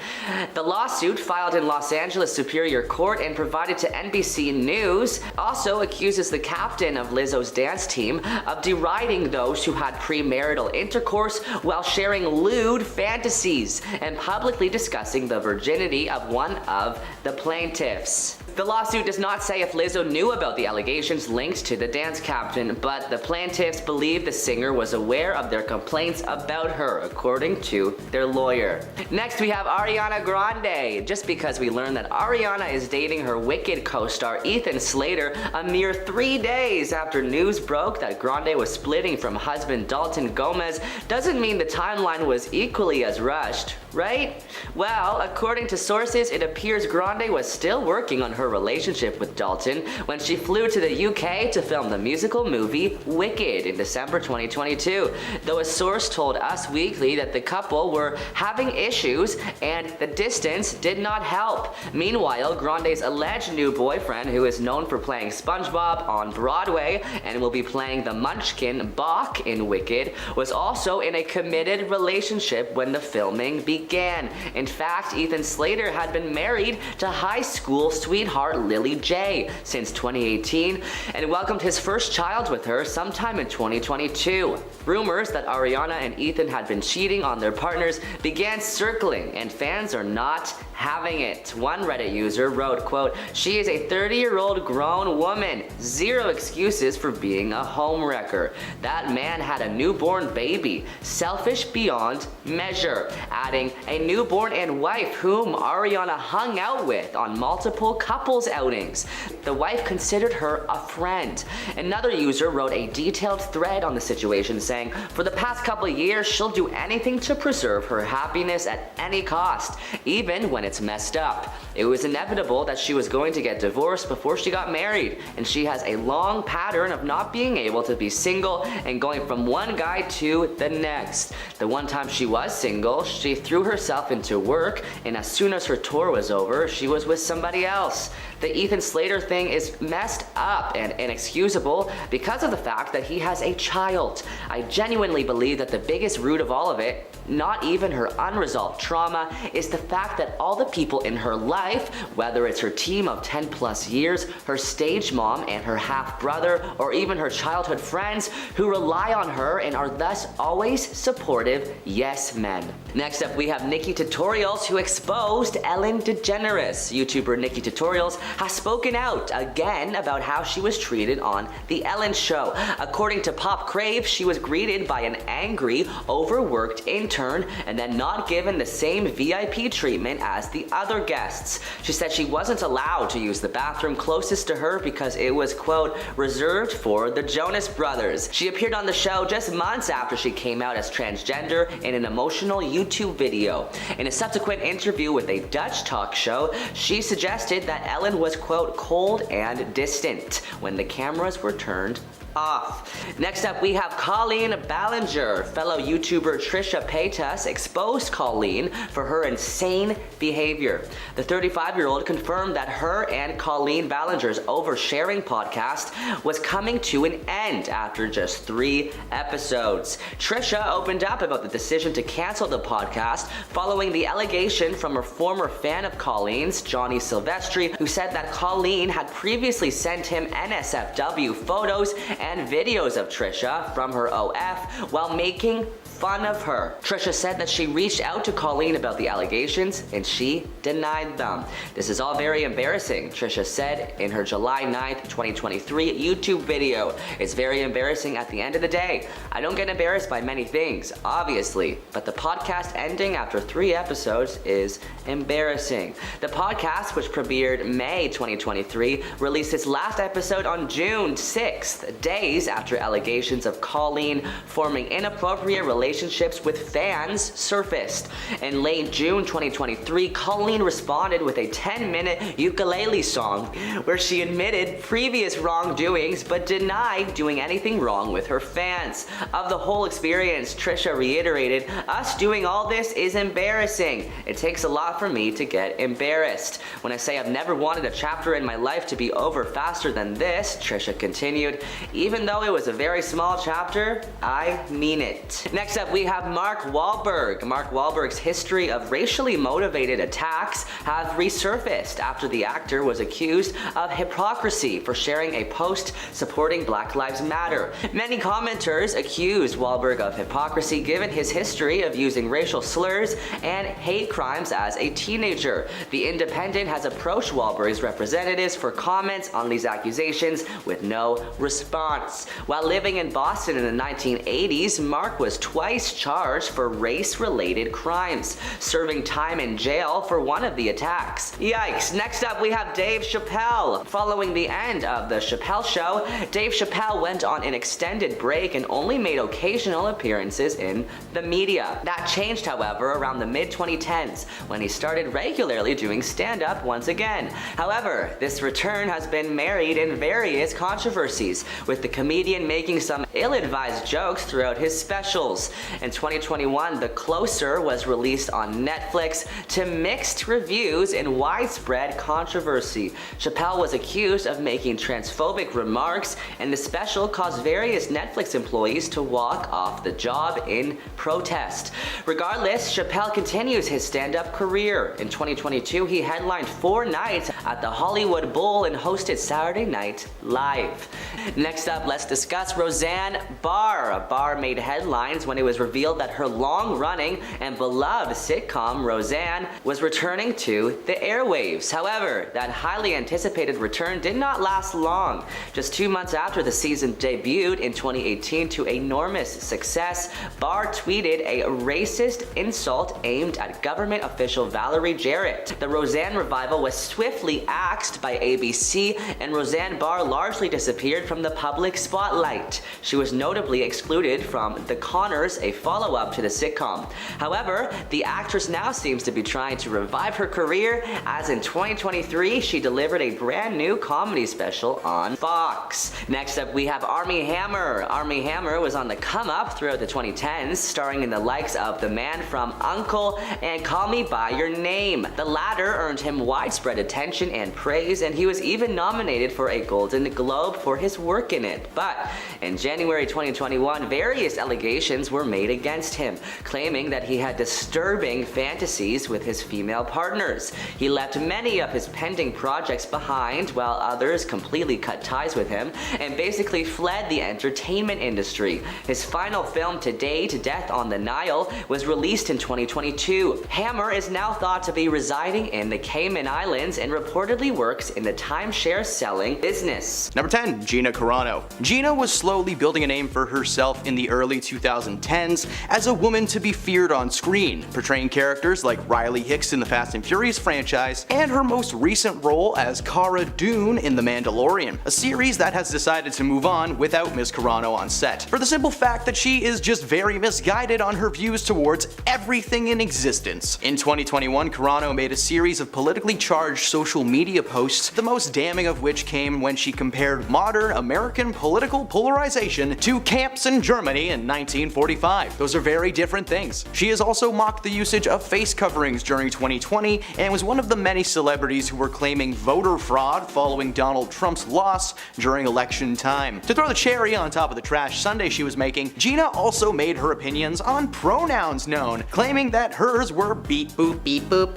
The lawsuit, filed in Los Angeles Superior Court and provided to NBC News, also accuses the captain of Lizzo's dance team of deriding those who had premarital intercourse while sharing lewd fantasies and publicly discussing the virginity of one of the plaintiffs. The lawsuit does not say if Lizzo knew about the allegations linked to the dance captain, but the plaintiffs believe the singer was aware of their complaints about her, according to their lawyer. Next, we have Ariana Grande. Just because we learned that Ariana is dating her Wicked co-star Ethan Slater a mere 3 days after news broke that Grande was splitting from husband Dalton Gomez doesn't mean the timeline was equally as rushed. right? Well, according to sources, it appears Grande was still working on her relationship with Dalton when she flew to the UK to film the musical movie Wicked in December 2022, though a source told Us Weekly that the couple were having issues and the distance did not help. Meanwhile, Grande's alleged new boyfriend, who is known for playing SpongeBob on Broadway and will be playing the Munchkin Bach in Wicked, was also in a committed relationship when the filming began. In fact, Ethan Slater had been married to high school sweetheart Lily J since 2018 and welcomed his first child with her sometime in 2022. Rumors that Ariana and Ethan had been cheating on their partners began circling, and fans are not having it. One Reddit user wrote, quote, "She is a 30-year-old grown woman. Zero excuses for being a homewrecker. That man had a newborn baby. Selfish beyond measure." Adding, "A newborn and wife whom Ariana hung out with on multiple couples outings. The wife considered her a friend." Another user wrote a detailed thread on the situation saying, "For the past couple of years, she'll do anything to preserve her happiness at any cost, even when it's messed up. It was inevitable that she was going to get divorced before she got married, and she has a long pattern of not being able to be single and going from one guy to the next. The one time she was single, she threw herself into work, and as soon as her tour was over, she was with somebody else. The Ethan Slater thing is messed up and inexcusable because of the fact that he has a child. I genuinely believe that the biggest root of all of it, not even her unresolved trauma, is the fact that all the people in her life, whether it's her team of 10 plus years, her stage mom and her half brother, or even her childhood friends who rely on her and are thus always supportive yes men." Next up, we have Nikki Tutorials, who exposed Ellen DeGeneres. YouTuber Nikki Tutorials has spoken out again about how she was treated on The Ellen Show. According to Pop Crave, she was greeted by an angry, overworked intern and then not given the same VIP treatment as the other guests. She said she wasn't allowed to use the bathroom closest to her because it was, quote, reserved for the Jonas Brothers. She appeared on the show just months after she came out as transgender in an emotional YouTube video. In a subsequent interview with a Dutch talk show, she suggested that Ellen was, quote, cold and distant when the cameras were turned off. Next up, we have Colleen Ballinger. Fellow YouTuber Trisha Paytas exposed Colleen for her insane behavior. The 35-year-old confirmed that her and Colleen Ballinger's Oversharing podcast was coming to an end after just 3 episodes. Trisha opened up about the decision to cancel the podcast following the allegation from a former fan of Colleen's, Johnny Silvestri, who said that Colleen had previously sent him NSFW photos and videos of Trisha from her OF while making fun of her. Trisha said that she reached out to Colleen about the allegations and she denied them. "This is all very embarrassing," Trisha said in her July 9th, 2023 YouTube video. "It's very embarrassing at the end of the day. I don't get embarrassed by many things, obviously, but the podcast ending after 3 episodes is embarrassing." The podcast, which premiered May 2023, released its last episode on June 6th, days after allegations of Colleen forming inappropriate relationships with fans surfaced. In late June 2023, Colleen responded with a 10-minute ukulele song where she admitted previous wrongdoings but denied doing anything wrong with her fans. Of the whole experience, Trisha reiterated, "Us doing all this is embarrassing. It takes a lot for me to get embarrassed. When I say I've never wanted a chapter in my life to be over faster than this," Trisha continued, "even though it was a very small chapter, I mean it." Next up, we have Mark Wahlberg. Mark Wahlberg's history of racially motivated attacks have resurfaced after the actor was accused of hypocrisy for sharing a post supporting Black Lives Matter. Many commenters accused Wahlberg of hypocrisy given his history of using racial slurs and hate crimes as a teenager. The Independent has approached Wahlberg's representatives for comments on these accusations with no response. response. While living in Boston in the 1980s, Mark was twice charged for race-related crimes, serving time in jail for one of the attacks. Yikes. Next up, we have Dave Chappelle. Following the end of the Chappelle Show, Dave Chappelle went on an extended break and only made occasional appearances in the media. That changed, however, around the mid-2010s, when he started regularly doing stand-up once again. However, this return has been married in various controversies, with the comedian making some ill-advised jokes throughout his specials. In 2021, The Closer was released on Netflix to mixed reviews and widespread controversy. Chappelle was accused of making transphobic remarks, and the special caused various Netflix employees to walk off the job in protest. Regardless, Chappelle continues his stand-up career. In 2022, he headlined 4 nights at the Hollywood Bowl and hosted Saturday Night Live. Next up, let's discuss Roseanne Barr. Barr made headlines when it was revealed that her long-running and beloved sitcom Roseanne was returning to the airwaves. However, that highly anticipated return did not last long. Just 2 months after the season debuted in 2018 to enormous success, Barr tweeted a racist insult aimed at government official Valerie Jarrett. The Roseanne revival was swiftly axed by ABC, and Roseanne Barr largely disappeared from the public spotlight. She was notably excluded from The Conners, a follow-up to the sitcom. However, the actress now seems to be trying to revive her career, as in 2023 she delivered a brand new comedy special on Fox. Next up, we have Armie Hammer. Armie Hammer was on the come-up throughout the 2010s, starring in the likes of The Man from U.N.C.L.E. and Call Me By Your Name. The latter earned him widespread attention and praise, and he was even nominated for a Golden Globe for his work in it. But in January 2021, various allegations were made against him, claiming that he had disturbing fantasies with his female partners. He left many of his pending projects behind, while others completely cut ties with him and basically fled the entertainment industry. His final film to date, Death on the Nile, was released in 2022. Hammer is now thought to be residing in the Cayman Islands and reportedly works in the timeshare selling business. Number 10, Gina Carano. Gina was slowly building a name for herself in the early 2010s as a woman to be feared on screen, portraying characters like Riley Hicks in the Fast and Furious franchise, and her most recent role as Cara Dune in The Mandalorian, a series that has decided to move on without Ms. Carano on set, for the simple fact that she is just very misguided on her views towards everything in existence. In 2021, Carano made a series of politically charged social media posts, the most damning of which came when she compared modern American political polarization to camps in Germany in 1945. Those are very different things. She has also mocked the usage of face coverings during 2020 and was one of the many celebrities who were claiming voter fraud following Donald Trump's loss during election time. To throw the cherry on top of the trash sundae she was making, Gina also made her opinions on pronouns known, claiming that hers were beep boop beep boop.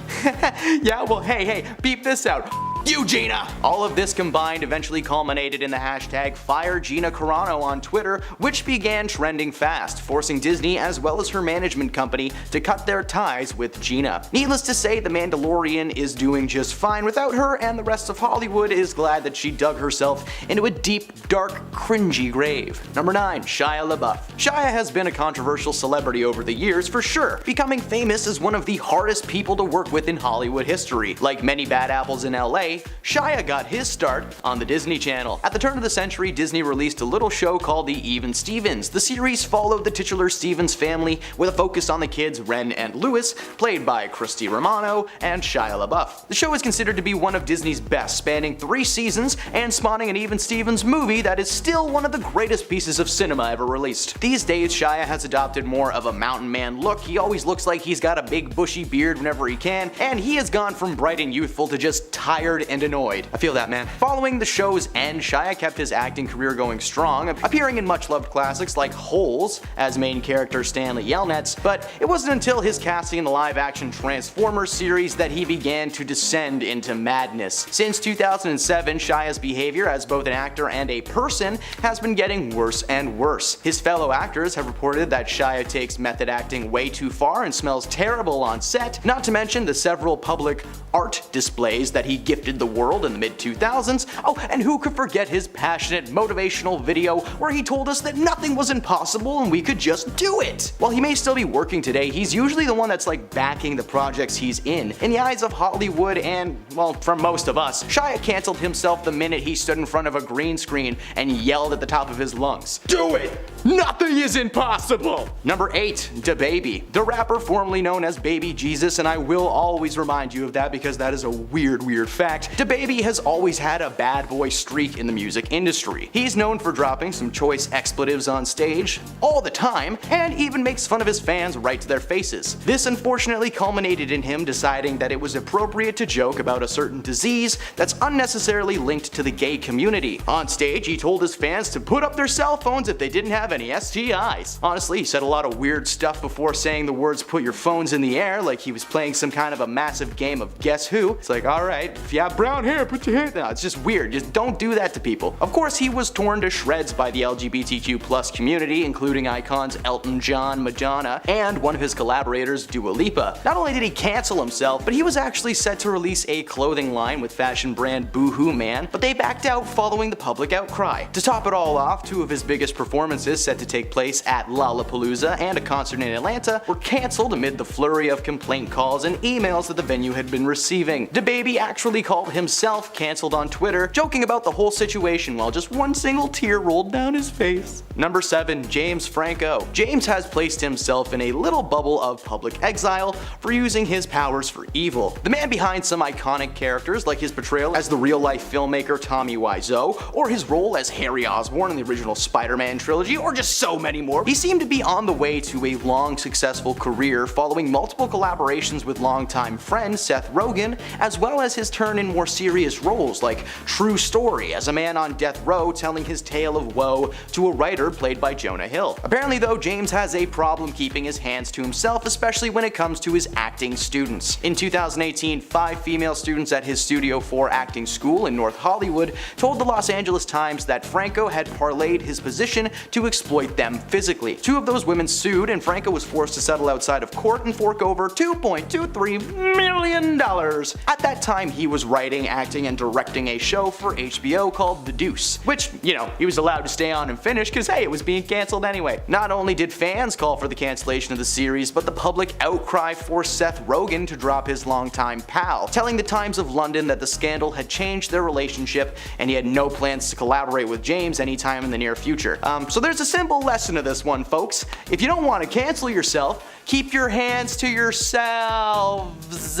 Yeah, well hey, beep this out. You, Gina! All of this combined eventually culminated in the hashtag FireGinaCarano on Twitter, which began trending fast, forcing Disney as well as her management company to cut their ties with Gina. Needless to say, The Mandalorian is doing just fine without her, and the rest of Hollywood is glad that she dug herself into a deep, dark, cringy grave. Number 9, Shia LaBeouf. Shia has been a controversial celebrity over the years for sure, becoming famous as one of the hardest people to work with in Hollywood history. Like many bad apples in LA, Shia got his start on the Disney Channel. At the turn of the century, Disney released a little show called The Even Stevens. The series followed the titular Stevens family with a focus on the kids Ren and Louis, played by Christy Romano and Shia LaBeouf. The show is considered to be one of Disney's best, spanning 3 seasons and spawning an Even Stevens movie that is still one of the greatest pieces of cinema ever released. These days, Shia has adopted more of a mountain man look. He always looks like he's got a big bushy beard whenever he can, and he has gone from bright and youthful to just tired and annoyed. I feel that, man. Following the show's end, Shia kept his acting career going strong, appearing in much-loved classics like Holes as main character Stanley Yelnats, but it wasn't until his casting in the live-action Transformers series that he began to descend into madness. Since 2007, Shia's behavior as both an actor and a person has been getting worse and worse. His fellow actors have reported that Shia takes method acting way too far and smells terrible on set, not to mention the several public art displays that he gifted defeated the world in the mid-2000s. Oh, and who could forget his passionate, motivational video where he told us that nothing was impossible and we could just do it. While he may still be working today, he's usually the one that's like backing the projects he's in. In the eyes of Hollywood and, well, from most of us, Shia canceled himself the minute he stood in front of a green screen and yelled at the top of his lungs, "Do it! Nothing is impossible!" Number 8, DaBaby. The rapper formerly known as Baby Jesus, and I will always remind you of that because that is a weird fact. DaBaby has always had a bad boy streak in the music industry. He's known for dropping some choice expletives on stage all the time, and even makes fun of his fans right to their faces. This unfortunately culminated in him deciding that it was appropriate to joke about a certain disease that's unnecessarily linked to the gay community. On stage, he told his fans to put up their cell phones if they didn't have any STIs. Honestly, he said a lot of weird stuff before saying the words "put your phones in the air" like he was playing some kind of a massive game of Guess Who. It's like, alright, if you have brown hair, put your hair. No, it's just weird. Just don't do that to people. Of course, he was torn to shreds by the LGBTQ+ community, including icons Elton John, Madonna, and one of his collaborators, Dua Lipa. Not only did he cancel himself, but he was actually set to release a clothing line with fashion brand Boohoo Man, but they backed out following the public outcry. To top it all off, two of his biggest performances set to take place at Lollapalooza and a concert in Atlanta were cancelled amid the flurry of complaint calls and emails that the venue had been receiving. DaBaby actually called himself cancelled on Twitter, joking about the whole situation while just one single tear rolled down his face. Number 7, James Franco. James has placed himself in a little bubble of public exile for using his powers for evil. The man behind some iconic characters like his portrayal as the real-life filmmaker Tommy Wiseau, or his role as Harry Osborn in the original Spider-Man trilogy, or just so many more. He seemed to be on the way to a long, successful career following multiple collaborations with longtime friend Seth Rogen, as well as his turn in more serious roles like True Story as a man on death row telling his tale of woe to a writer played by Jonah Hill. Apparently though, James has a problem keeping his hands to himself, especially when it comes to his acting students. In 2018, 5 female students at his Studio 4 acting school in North Hollywood told the Los Angeles Times that Franco had parlayed his position to exploit them physically. 2 of those women sued, and Franco was forced to settle outside of court and fork over $2.23 million. At that time, he was writing, acting, and directing a show for HBO called The Deuce, which, you know, he was allowed to stay on and finish because hey, it was being cancelled anyway. Not only did fans call for the cancellation of the series, but the public outcry forced Seth Rogen to drop his longtime pal, telling the Times of London that the scandal had changed their relationship and he had no plans to collaborate with James anytime in the near future. So there's a simple lesson to this one, folks. If you don't want to cancel yourself, keep your hands to yourselves.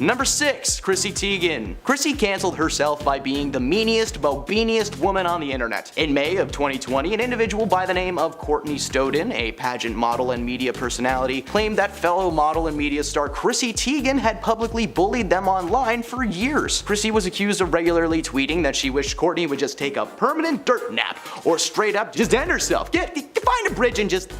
Number 6, Chrissy Teigen. Chrissy canceled herself by being the meaniest, bobiniest woman on the internet. In May of 2020, an individual by the name of Courtney Stodden, a pageant model and media personality, claimed that fellow model and media star Chrissy Teigen had publicly bullied them online for years. Chrissy was accused of regularly tweeting that she wished Courtney would just take a permanent dirt nap, or straight up just end herself. Find a bridge and just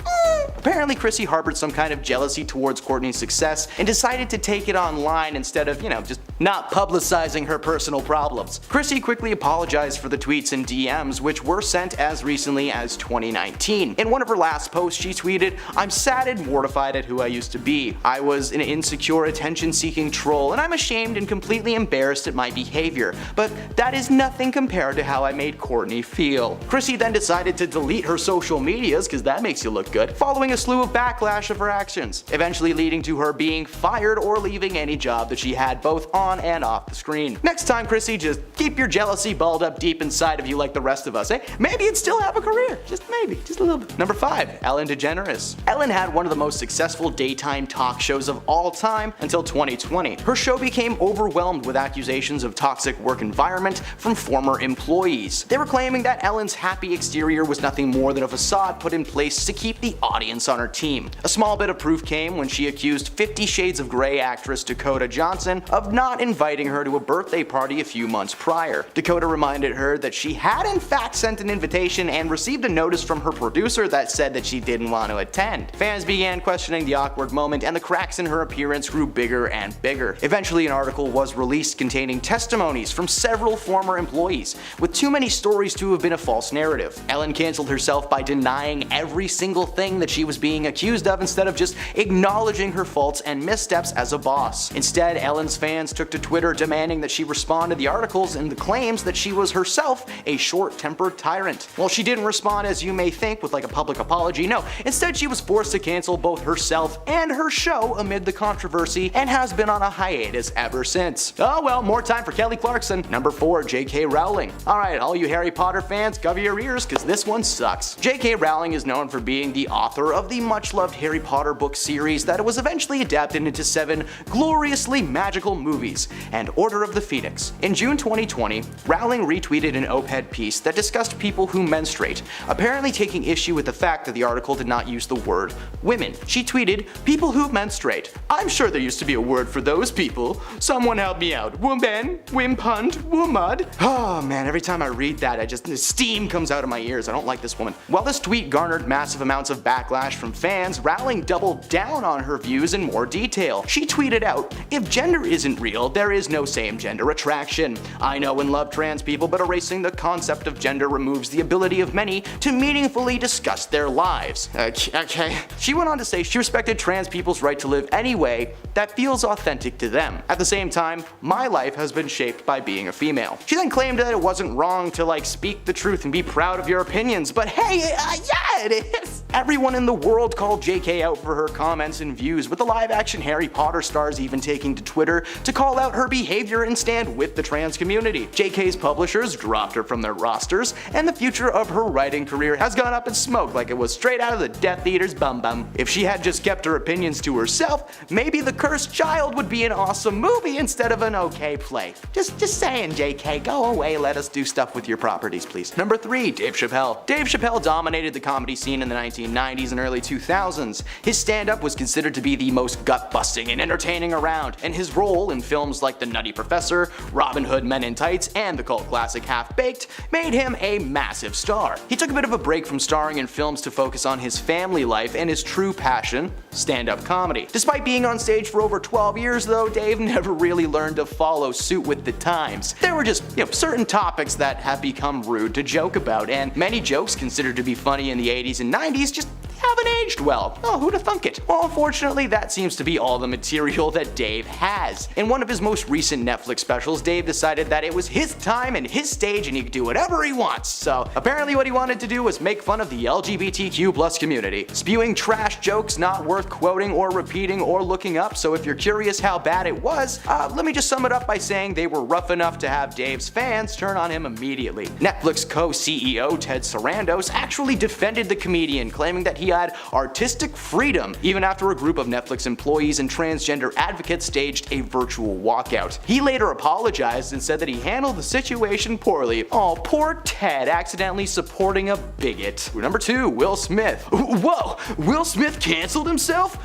Apparently Chrissy harbored some kind of jealousy towards Courtney's success and decided to take it online instead of, just not publicizing her personal problems. Chrissy quickly apologized for the tweets and DMs, which were sent as recently as 2019. In one of her last posts, she tweeted, "I'm sad and mortified at who I used to be. I was an insecure, attention-seeking troll, and I'm ashamed and completely embarrassed at my behavior. But that is nothing compared to how I made Courtney feel." Chrissy then decided to delete her social medias, because that makes you look good, following a slew of backlash of her actions, eventually leading to her being fired or leaving any job that she had both on and off the screen. Next time, Chrissy, just keep your jealousy balled up deep inside of you like the rest of us, eh? Maybe you'd still have a career. Just maybe. Just a little bit. Number 5. Ellen DeGeneres. Ellen had one of the most successful daytime talk shows of all time until 2020. Her show became overwhelmed with accusations of toxic work environment from former employees. They were claiming that Ellen's happy exterior was nothing more than a facade put in place to keep the audience on her team. A small bit of proof came when she accused 50 Shades of Grey actress Dakota Johnson of not inviting her to a birthday party a few months prior. Dakota reminded her that she had in fact sent an invitation and received a notice from her producer that said that she didn't want to attend. Fans began questioning the awkward moment, and the cracks in her appearance grew bigger and bigger. Eventually, an article was released containing testimonies from several former employees, with too many stories to have been a false narrative. Ellen canceled herself by denying denying every single thing that she was being accused of instead of just acknowledging her faults and missteps as a boss. Instead, Ellen's fans took to Twitter demanding that she respond to the articles and the claims that she was herself a short-tempered tyrant. Well, she didn't respond as you may think with like a public apology, no. Instead, she was forced to cancel both herself and her show amid the controversy and has been on a hiatus ever since. Oh well, more time for Kelly Clarkson. Number 4, J.K. Rowling. Alright, all you Harry Potter fans, cover your ears cause this one sucks. J.K. Rowling is known for being the author of the much-loved Harry Potter book series that was eventually adapted into 7 gloriously magical movies and Order of the Phoenix. In June 2020, Rowling retweeted an op-ed piece that discussed people who menstruate, apparently taking issue with the fact that the article did not use the word women. She tweeted, "People who menstruate. I'm sure there used to be a word for those people. Someone help me out. Woman, wimpund, womud." Oh man, every time I read that, steam comes out of my ears. I don't like this woman. While this tweet garnered massive amounts of backlash from fans, Rowling doubled down on her views in more detail. She tweeted out, "If gender isn't real, there is no same-gender attraction. I know and love trans people, but erasing the concept of gender removes the ability of many to meaningfully discuss their lives." Okay. She went on to say she respected trans people's right to live any way that feels authentic to them. At the same time, my life has been shaped by being a female. She then claimed that it wasn't wrong to speak the truth and be proud of your opinions, but hey, yeah, it is. Everyone in the world called JK out for her comments and views, with the live-action Harry Potter stars even taking to Twitter to call out her behavior and stand with the trans community. JK's publishers dropped her from their rosters, and the future of her writing career has gone up in smoke like it was straight out of the Death Eater's bum bum. If she had just kept her opinions to herself, maybe The Cursed Child would be an awesome movie instead of an okay play. Just saying, JK, go away, let us do stuff with your properties, please. Number 3, Dave Chappelle. Dave Chappelle dominated the comedy scene in the 1990s and early 2000s. His stand-up was considered to be the most gut-busting and entertaining around, and his role in films like The Nutty Professor, Robin Hood Men in Tights, and the cult classic Half-Baked made him a massive star. He took a bit of a break from starring in films to focus on his family life and his true passion, stand-up comedy. Despite being on stage for over 12 years though, Dave never really learned to follow suit with the times. There were just, certain topics that have become rude to joke about, and many jokes considered to be funny in the 80s and 90s just haven't aged well. Oh, who'da thunk it? Well, unfortunately, that seems to be all the material that Dave has. In one of his most recent Netflix specials, Dave decided that it was his time and his stage and he could do whatever he wants. So apparently what he wanted to do was make fun of the LGBTQ+ community, spewing trash jokes not worth quoting or repeating or looking up. So if you're curious how bad it was, let me just sum it up by saying they were rough enough to have Dave's fans turn on him immediately. Netflix co-CEO Ted Sarandos actually defended the comedian, claiming that he had artistic freedom even after a group of Netflix employees and transgender advocates staged a virtual walkout. He later apologized and said that he handled the situation poorly. Oh, poor Ted accidentally supporting a bigot. Number 2, Will Smith. Whoa, Will Smith canceled himself?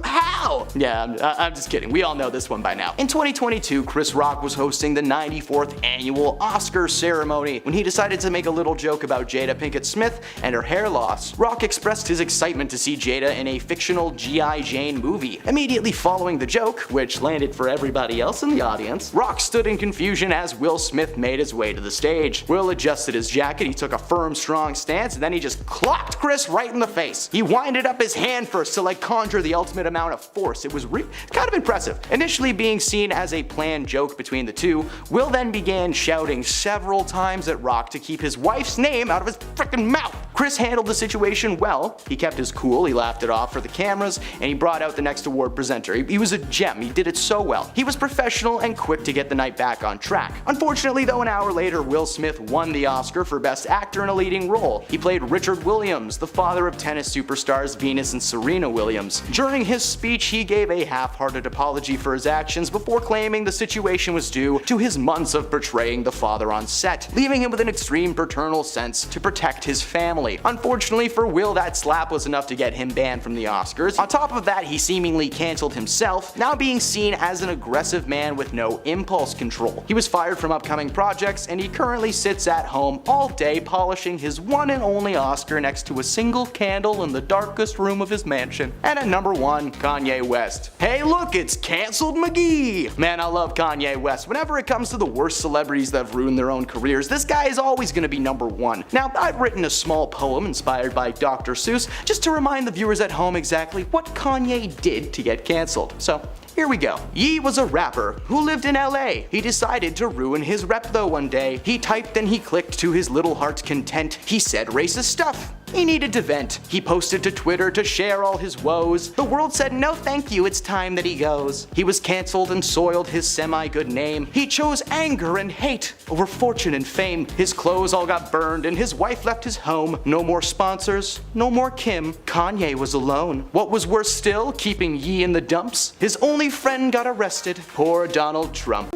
How? Yeah, I'm just kidding. We all know this one by now. In 2022, Chris Rock was hosting the 94th annual Oscar ceremony when he decided to make a little joke about Jada Pinkett Smith and her hair loss. Rock expressed his excitement to see Jada in a fictional G.I. Jane movie. Immediately following the joke, which landed for everybody else in the audience, Rock stood in confusion as Will Smith made his way to the stage. Will adjusted his jacket, he took a firm, strong stance, and then he just clocked Chris right in the face. He winded up his hand first to conjure the ultimate amount of force. It was kind of impressive. Initially being seen as a planned joke between the two, Will then began shouting several times at Rock to keep his wife's name out of his frickin' mouth. Chris handled the situation well. He kept his cool, he laughed it off for the cameras, and he brought out the next award presenter. He was a gem, he did it so well. He was professional and quick to get the night back on track. Unfortunately though, an hour later, Will Smith won the Oscar for Best Actor in a Leading Role. He played Richard Williams, the father of tennis superstars Venus and Serena Williams. During his speech, he gave a half-hearted apology for his actions before claiming the situation was due to his months of portraying the father on set, leaving him with an extreme paternal sense to protect his family. Unfortunately for Will, that slap was enough to get him banned from the Oscars. On top of that, he seemingly canceled himself, now being seen as an aggressive man with no impulse control. He was fired from upcoming projects, and he currently sits at home all day polishing his one and only Oscar next to a single candle in the darkest room of his mansion. And at number 1, Kanye West. Hey look, it's Canceled McGee! Man, I love Kanye West. Whenever it comes to the worst celebrities that have ruined their own careers, this guy is always gonna be number 1. Now, I've written a small poem inspired by Dr. Seuss just to remind the viewers at home exactly what Kanye did to get cancelled. So here we go. Ye was a rapper who lived in LA. He decided to ruin his rep though one day. He typed and he clicked to his little heart's content. He said racist stuff. He needed to vent. He posted to Twitter to share all his woes. The world said no thank you, it's time that he goes. He was cancelled and soiled his semi-good name. He chose anger and hate over fortune and fame. His clothes all got burned and his wife left his home. No more sponsors, no more Kim. Kanye was alone. What was worse still, keeping Ye in the dumps? His only friend got arrested. Poor Donald Trump.